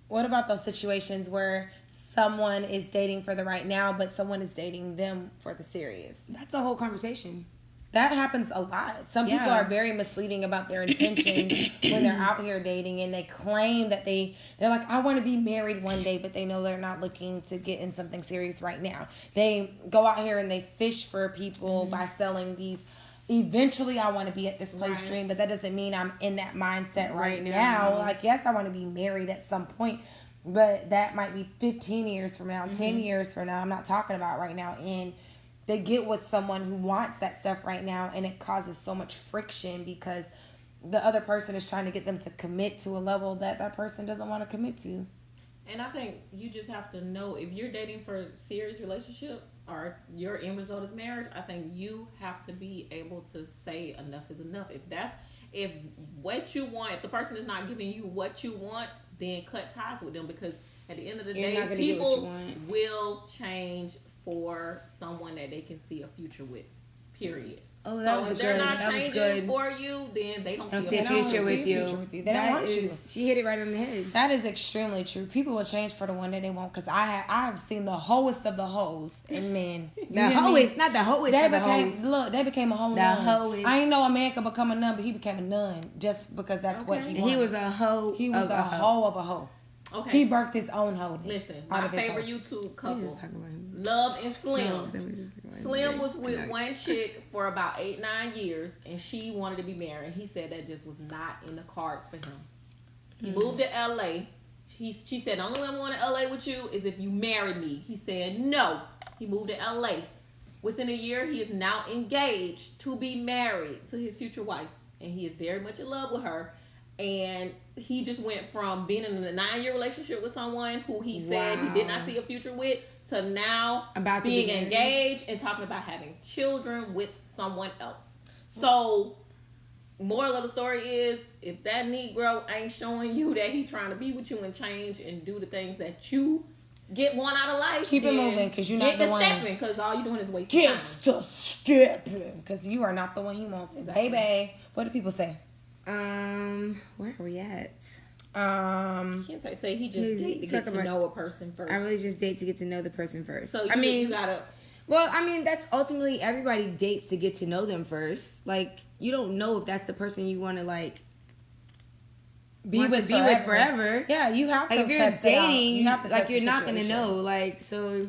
What about those situations where someone is dating for the right now, but someone is dating them for the serious? That's a whole conversation. That happens a lot. Some people are very misleading about their intentions when they're out here dating, and they claim that they're like, I want to be married one day, but they know they're not looking to get in something serious right now. They go out here and they fish for people by selling these. Eventually, I want to be at this place dream, but that doesn't mean I'm in that mindset right now. Like, yes, I want to be married at some point, but that might be 15 years from now, 10 years from now. I'm not talking about right now. And they get with someone who wants that stuff right now, and it causes so much friction because the other person is trying to get them to commit to a level that person doesn't want to commit to. And I think you just have to know, if you're dating for a serious relationship or your end result is marriage, I think you have to be able to say enough is enough. If what you want, if the person is not giving you what you want, then cut ties with them, because at the end of the day, people will change for someone that they can see a future with, period. Oh, so if they're not changing for you, then they don't see a future with you. They don't want you. She hit it right on the head. That is extremely true. People will change for the one that they want, because I have seen the hoest of the hoes in men. The hoest, not the hoest of the hoes. Look, they became a hoe. I ain't know a man could become a nun, but he became a nun just because that's what he wanted. He was a hoe. He was a hoe of a hoe. Okay. He birthed his own hoe. Listen, my favorite YouTube couple, Love and Slim. Slim was with one chick for about 8-9 years, and she wanted to be married. He said that just was not in the cards for him. He moved to LA. She said, the only way I'm going to LA with you is if you marry me. He said no. He moved to LA. Within a year, he is now engaged to be married to his future wife, and he is very much in love with her. And he just went from being in a 9-year relationship with someone who he said he did not see a future with, to now being engaged and talking about having children with someone else. So moral of the story is, if that Negro ain't showing you that he trying to be with you and change and do the things that you get one out of life, keep it moving, because you're not the one. Stepping, because all you're doing is wasting Get time. to stepping, because you are not the one he wants. Exactly. Baby, what do people say? Where are we at? You can't say he just date to get to know a person first. I really just date to get to know the person first. So you gotta. Well, I mean, that's ultimately everybody dates to get to know them first. Like, you don't know if that's the person you want to like Be with forever. Yeah, you have to. Like, if you're test it out. dating, you have to like, test you're the not gonna situation. know. Like, so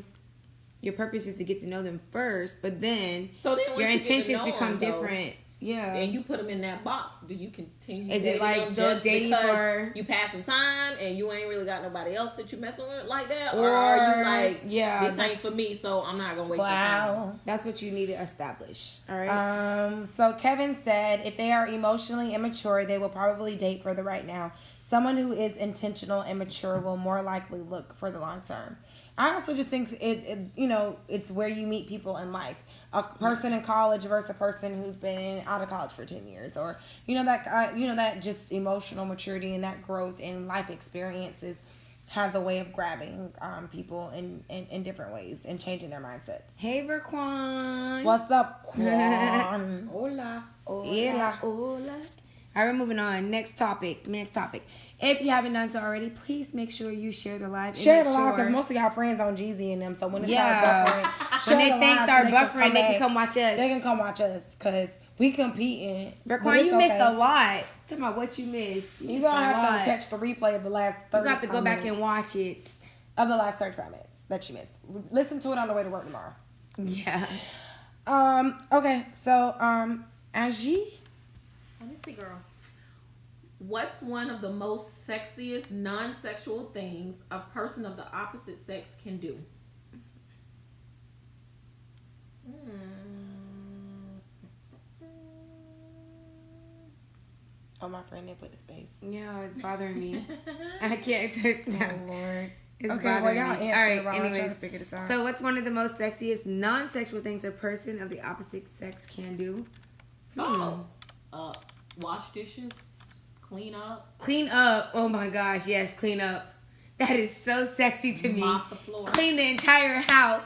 your purpose is to get to know them first, but then So then, your intentions become different. Yeah. And you put them in that box. Do you continue? Is it like still dating for you passing time and you ain't really got nobody else that you messing with like that, or are you like, yeah, this ain't for me, so I'm not gonna waste your time? That's what you need to establish. All right. So Kevin said, if they are emotionally immature, they will probably date for the right now. Someone who is intentional and mature will more likely look for the long term. I also just think it's where you meet people in life. A person in college versus a person who's been out of college for 10 years, or that just emotional maturity and that growth in life experiences has a way of grabbing people in different ways and changing their mindsets. Hey, Verquan. What's up, Quan? Hola. Hola. All right, we're moving on. Next topic. If you haven't done so already, please make sure you share the live. Share the live, because most of y'all friends on Jeezy and them. So when it starts buffering, when they start buffering, they can come watch us. They can come watch us because we competing. Verquan, you missed a lot. Talking about what you missed. You gonna have to catch the replay of the last 35 minutes. You got to go back and watch it. Of the last 35 minutes that you missed. Listen to it on the way to work tomorrow. Yeah. Okay. So Angie. Let me see, girl. What's one of the most sexiest non-sexual things a person of the opposite sex can do? Oh, my friend didn't put the space. Yeah, it's bothering me. I can't take that. Oh, Lord. It's okay, well, y'all me. answer. All right, while I'm trying to anyways. figure this out. So, what's one of the most sexiest non-sexual things a person of the opposite sex can do? Wash dishes, clean up. Clean up. Oh my gosh, yes, clean up. That is so sexy to me. Mop the floor. Clean the entire house.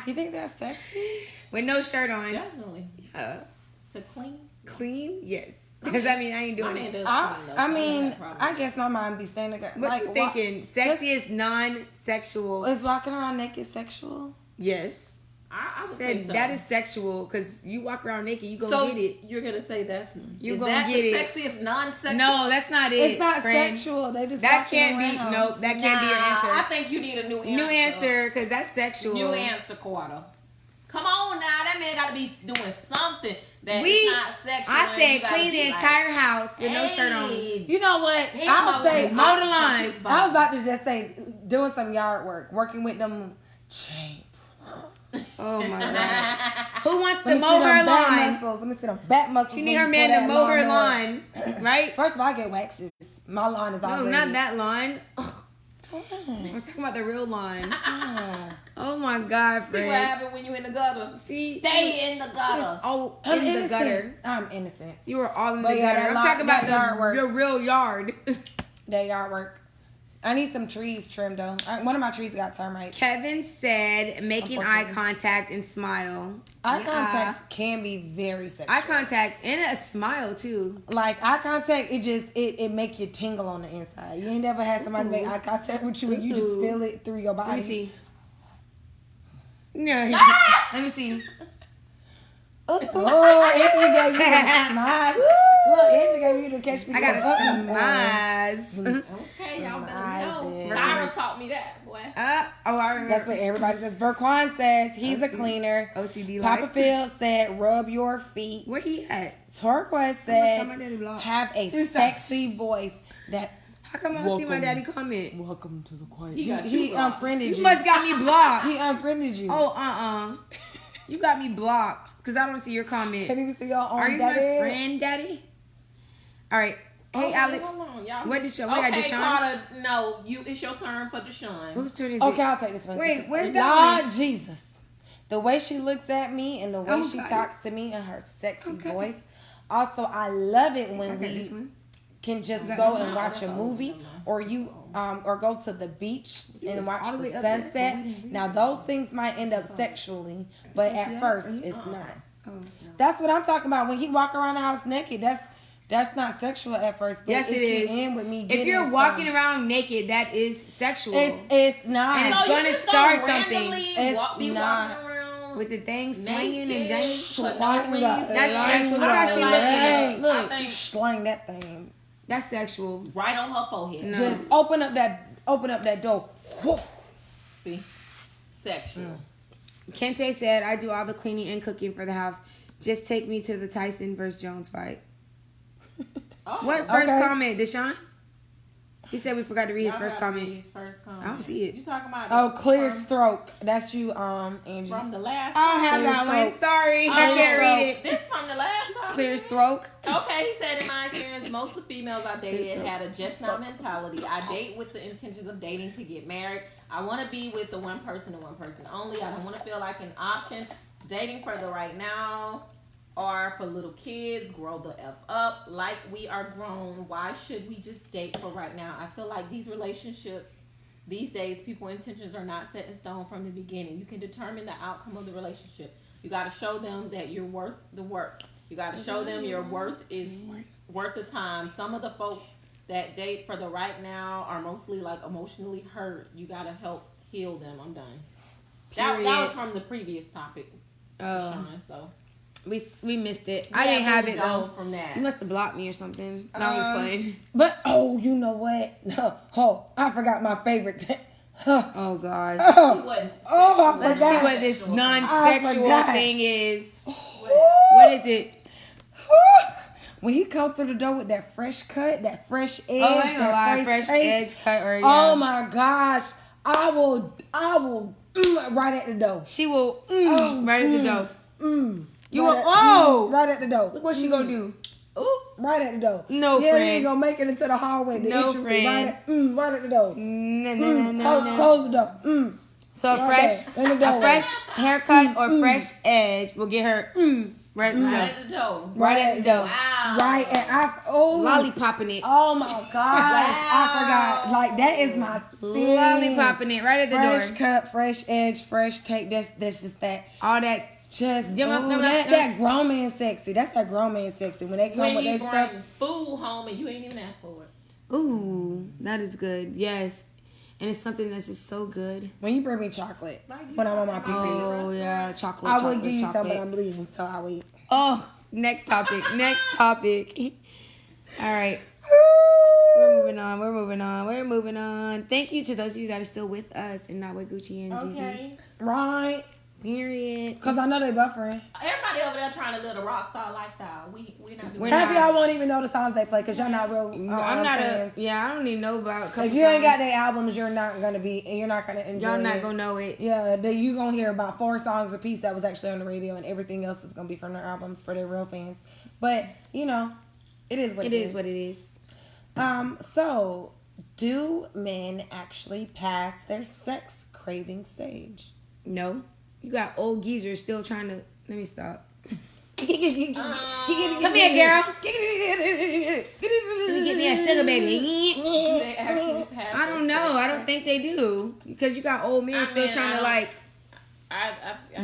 You think that's sexy? With no shirt on. Definitely. To clean? Clean? Yes. Because I ain't doing it. I guess my mind be saying it. What you thinking? Sexiest non-sexual. Is walking around naked sexual? Yes. I would said say so. that is sexual because you walk around naked, you gonna so get it. You're gonna say that's you is gonna that get the it. sexiest non-sexual? No, that's not it. It's not friend. sexual. They just that can't be. around. Nope, that can't be your answer. I think you need a new answer. New answer because that's sexual. New answer, Quata. Come on now, that man got to be doing something that is not sexual. I said clean the entire house with no shirt on. You know what? I would say mow the lawn. I was about to just say doing some yard work, working with them chain. Oh my god! Who wants to mow her lawn? Let me see them back muscles. She need her man to mow her lawn, right? First of all, I get waxes. My lawn is already. No, not that lawn. We're talking about the real lawn. Oh my god, friend. See what happened when you in the gutter? Stay in the gutter. Oh, in the gutter. I'm innocent. You were all in the gutter. I'm talking about your real yard. That yard work. I need some trees trimmed though. One of my trees got termites. Kevin said making eye contact and smile. Eye contact can be very sexual. Eye contact and a smile too. Like eye contact, it make you tingle on the inside. You ain't never had somebody make eye contact with you and you just feel it through your body. Let me see. No, let me see. Oh, Anthony gave you a smile. Look, Anthony gave you to catch me. I got a smile. Okay, y'all better know. Tyra taught me that, boy. I remember. That's what everybody says. Verquan says he's a cleaner. OCD Papa life. Phil said rub your feet. Where he at? Turquoise said have have a sexy voice that. How come I don't see my daddy comment? Welcome to the quiet. He unfriended you. You must got me blocked. He unfriended you. Oh, You got me blocked because I don't see your comment. Can't even see your own Are you daddy? my friend, daddy? All right. Hey, Alex. Hold on, y'all. What did Deshaun? Okay, Deshaun? Carter, no, it's your turn for Deshaun. Whose turn is it? Okay, I'll take this one. Wait, where's that Lord one? Jesus. The way she looks at me and the way she God. talks to me in her sexy voice Also, I love it when Okay, this we one. can just got go this and one? watch a movie, or you or go to the beach and watch all the the way up there, but we sunset. didn't read Now those things might end up sexually, but see at that? first Are you- it's not. Oh. That's what I'm talking about. When he walk around the house naked, that's not sexual at first. But Yes, it is. can end with me If getting you're walking some. around naked, that is sexual. It's not. And So it's you gonna just start gonna something. randomly It's be not. walking around With the thing swinging naked and dangling. for no Swing reason. the- That's sexual. Look I how feel she like- looking. I Look, think Slang that thing. that's sexual. right on her forehead. No. Just open up that door. Whoa. See, sexual. Kente said, I do all the cleaning and cooking for the house. Just take me to the Tyson versus Jones fight. Oh, What first Okay. comment, Deshaun? He said we forgot to read his Y'all first gotta comment. read his first comment. I don't see it. You talking about? Oh, clear from, stroke. That's you, Angie. from the last. I don't have Clear that one. throat. Sorry, I Oh, can't read it. This from the last time. Clear stroke. Okay, he said, in my experience, most of the females I dated had a just now mentality. I date with the intentions of dating to get married. I want to be with the one person and one person only. I don't want to feel like an option. Dating for the right now or for little kids, grow the F up. Like we are grown. Why should we just date for right now? I feel like these relationships, these days, people's intentions are not set in stone from the beginning. You can determine the outcome of the relationship. You got to show them that you're worth the work. You got to show them your worth is worth the time. Some of the folks that date for the right now are mostly like emotionally hurt. You got to help heal them. I'm done. That was Period. from the previous topic, Oh, Sean, so we missed it. I didn't have it though. From that. You must have blocked me or something. No, I'm just playing. But you know what? Oh, I forgot my favorite thing. Oh gosh. Oh, What? I Let's forgot. see what this I non-sexual forgot. thing is. What is it? When he come through the door with that fresh cut, that fresh edge, Oh, I ain't gonna lie. that Fresh tape. edge cut or Oh my gosh, I will right at the door. She will Oh, right at the door. You Right will at- right at the door. Look what she gonna do. Ooh. Right at the door. No, yeah, friend. they ain't gonna make it into the hallway. The No, issue is friend. Right at the door. No, no, no, no, no. Close the door. So a Right fresh, there, in the a doorway. fresh haircut or fresh edge will get her right at the Right door. at the door. Right at the door. Wow. Right, and Lollipopping it. Oh my gosh, I forgot. Like that is my thing. Lollipopping it right at the Fresh door. cut, fresh edge, fresh take. That's just that. All that. Just Yum, that grown man sexy. That's that grown man sexy. When they come When with he their stuff. bring food home and you ain't even asked for it. Ooh, that is good. Yes. And it's something that's just so good. When you bring me chocolate, when I'm on my period, Oh, yeah. Chocolate, I chocolate, would give you some, chocolate. but I'm bleeding, so I will eat. Oh, next topic. Next topic. All right. We're moving on. Thank you to those of you that are still with us and not with Gucci and Jeezy. Okay. Right? Period. Because I know they buffering. Everybody over there trying to live a rock star lifestyle. We're not doing We're that. Half of y'all won't even know the songs they play because y'all not real. I'm not fans. I don't even know about a couple If you ain't got songs. their albums, you're not gonna be, and you're not gonna enjoy. Y'all not it. gonna know it. Yeah, you gonna hear about 4 songs a piece that was actually on the radio, and everything else is gonna be from their albums for their real fans. But you know, it is what It is what it is. So, do men actually pass their sex craving stage? No. You got old geezers still trying to. Let me stop. Come here, girl. Let me get me a sugar baby. They actually pass I don't know. I don't think they do. Because you got old men I still mean, trying I to don't- like I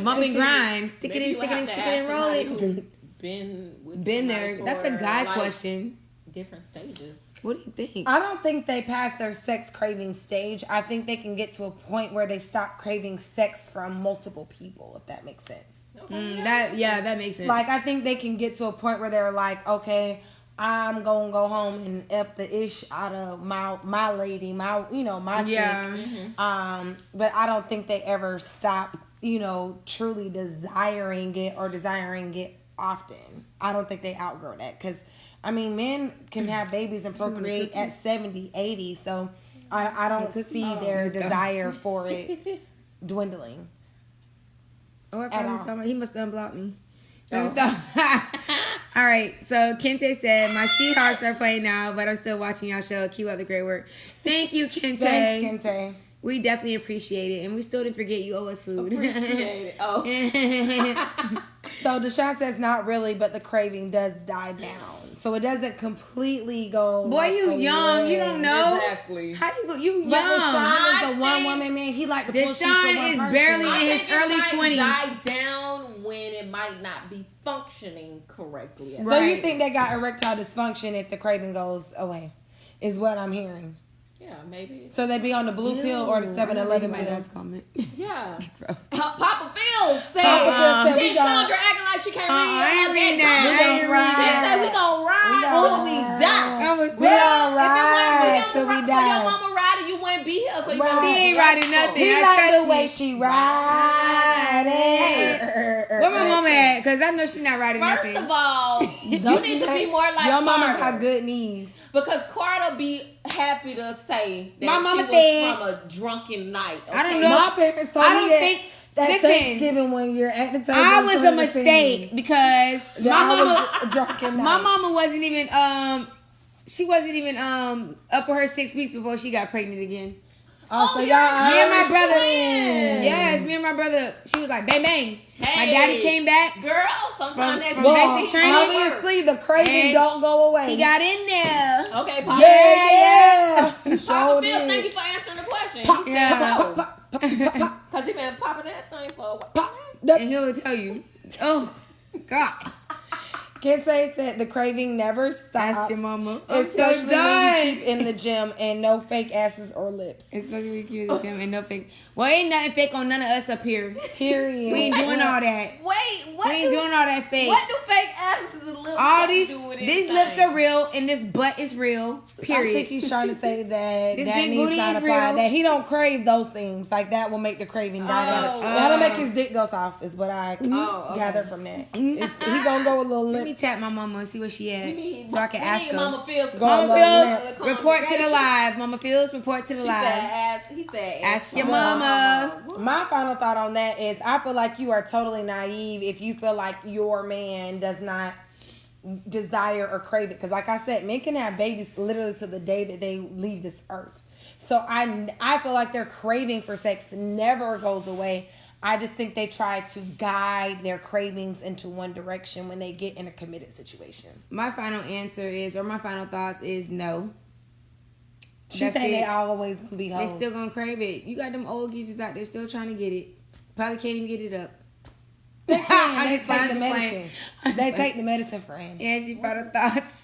bump and think grind. Stick it maybe in, you stick it have in, to stick it ask in, roll somebody it. who's Been with Been somebody there. That's a for, guy like, question. Different stages. What do you think? I don't think they pass their sex craving stage. I think they can get to a point where they stop craving sex from multiple people, if that makes sense. Okay, That makes sense. Like, I think they can get to a point where they're like, okay, I'm gonna go home and F the ish out of my lady, my chick. yeah. But I don't think they ever stop, truly desiring it often. I don't think they outgrow that. Because, I mean, men can have babies and procreate at 70, 80. So I don't see their desire for it dwindling. Oh, I At found all. somebody. He must have unblocked me. Let me stop. All right. So Kente said, my Seahawks are playing now, but I'm still watching y'all show. Keep up the great work. Thank you, Kente. Thanks, Kente. We definitely appreciate it. And we still didn't forget you owe us food. Appreciate it. Oh. So Deshaun says not really, but the craving does die down. So it doesn't completely go. Boy, you young. You don't know. Exactly. How you go? You But young. Deshaun is a one woman man. He like the Deshaun is barely in his early 20s. Die down when it might not be functioning correctly. So Right. you think they got erectile dysfunction if the craving goes away? Is what I'm hearing. Yeah, maybe. So they be on the blue pill or the 7-Eleven pill. comment. Yeah. Papa Phil said, Papa Phil said we Chandra gon' acting like she can't I ain't read. read that. We I ain't gonna read He ride. said we gonna ride till we die. I was We gonna ride If it till we wasn't for your die. mama riding, you wouldn't be here. So you Right. She ain't riding nothing. He I like trust the way me. she ride it. Where my mama at? Because I know she's not riding First nothing. of all, you Don't need you to be think more like your mama Carter. got good knees. Because Carter be happy to say that My mama she said- was from a drunken night. I don't okay? know. My parents told I me don't that think- that listen. Thanksgiving one year at the table. I was in a front of the mistake family. because That my I mama, was drunk and my mama wasn't even she wasn't even up with her 6 weeks before she got pregnant again. Oh, so Oh, y'all yeah. Me and my Irish brother. twins. Yes, me and my brother. She was like bang bang. My Hey. daddy came back. Girl, sometimes that's from Well, basic training. obviously the craving And don't go away. He got in there. Okay, Papa. yeah. He Papa showed Phil, thank you it. for answering the question. He Yeah. said no. Because he been popping that thing for a while. And he'll tell you, oh God, Kensei said the craving never stops. ask your mama. I'm so Especially when done. you keep in the gym and no fake asses or lips. Especially when you keep in the gym and no fake. Well, ain't nothing fake on none of us up here. Period. We ain't doing all that. Wait, what? We ain't doing all that fake. What do fake asses and lips All have to these do with these anything? lips are real and this butt is real. I think Period. he's trying to say that This that big needs booty not is apply. real. That he don't crave those things. Like that will make the craving die down. Oh. That'll make his dick go soft. Is what I Oh, okay. gather from that. He gonna go a little Let me lip. tap my mama and see what she We at, need, so I can we ask need her. Mama Phil's Go Mama on, Phil's report to the live. Mama Phil's report to the He live. said, he said, Ask your mama. mama. My final thought on that is I feel like you are totally naive if you feel like your man does not desire or crave it. Because like I said, men can have babies literally to the day that they leave this earth. So I feel like their craving for sex never goes away. I just think they try to guide their cravings into one direction when they get in a committed situation. My final answer is, or my final thoughts is no. She That's saying it. they always gonna be They hoes. still gonna crave it. You got them old geezers out there still trying to get it. Probably can't even get it up. They can. I'm They just take playing, the I'm just medicine. playing. They take the medicine for him. Angie, final thoughts.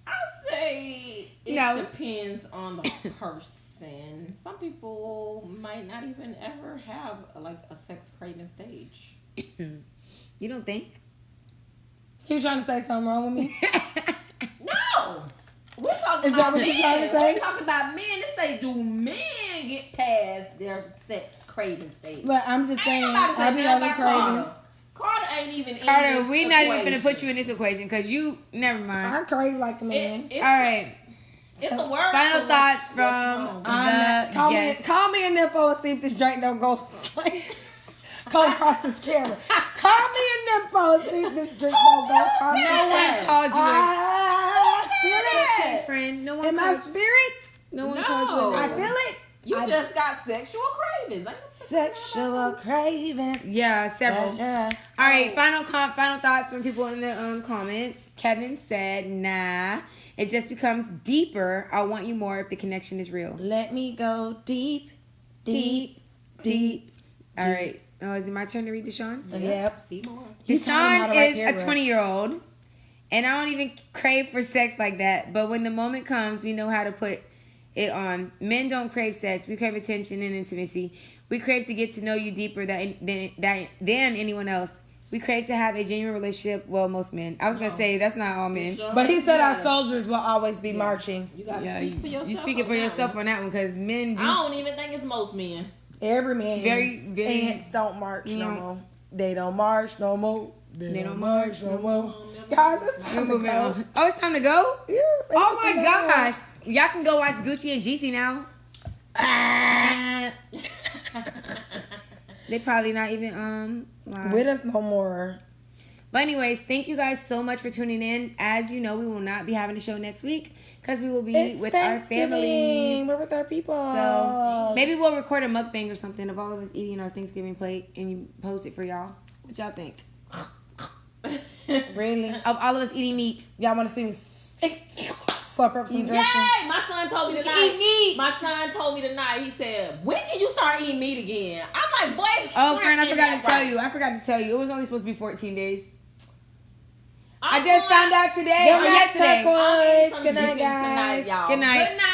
I say it No. depends on the person. Some people might not even ever have like a sex craving stage. You don't think? So you trying to say something wrong with me? No, we're talking Is that about what men. you're trying to say? We're talking about men. Let's say, do men get past their sex craving stage? But I'm just saying, Ain't nobody I say be nothing having about cravings. Carter. Carter ain't even in Carter, this we not even equation. gonna put you in this equation because you never mind. I crave like a man. It's, All right. It's a word. Final for thoughts what's from wrong. Call me, yes. call me an info and see if this drink don't go. Come across this camera. Call me an info and see if this drink don't go across. No one called you I feel a it friend. No one in my called you. spirit. No one No. called you. I a feel it. You I- just got sexual cravings. Ain't you Sexual craving. Yeah, several. Yeah. All right, final thoughts from people in the comments. Kevin said, "Nah, it just becomes deeper. I want you more if the connection is real. Let me go deep, Deep, deep. All right. Oh, is it my turn to read Deshaun's? Yep. see more? You taught him how Deshaun to write is a paragraphs. 20-year-old, and I don't even crave for sex like that. But when the moment comes, we know how to put it on. Men don't crave sex. We crave attention and intimacy. We crave to get to know you deeper than anyone else. We crave to have a genuine relationship. Well, most men. I was going to say, that's not all men. But he said our soldiers will always be marching. You got to Yeah, speak for yourself. you speaking on for that yourself one. on that one because men do. I don't even think it's most men. Every man. Very, very- Ants don't march no No. more. They don't march no more. They don't march no more. Guys, it's We're time to moving go. on. Oh, it's time to go? Yes, it's Oh my time to go. gosh. Y'all can go watch Gucci and Jeezy now. They probably not even live. With us no more. But anyways, thank you guys so much for tuning in. As you know, we will not be having a show next week because we will be with our families. We're with our people. So maybe we'll record a mukbang or something of all of us eating our Thanksgiving plate and you post it for y'all. What y'all think? Really? Of all of us eating meat. Y'all want to see me slurp up some dressing? Yay! My son told me tonight. Eat meat. My son told me tonight. He said, "When can you start eating meat again?" I'm like, "Boy." Oh, friend, I forgot to tell you. It was only supposed to be 14 days. I just found out today or yesterday. Good night, guys. Y'all. Good night. Good night.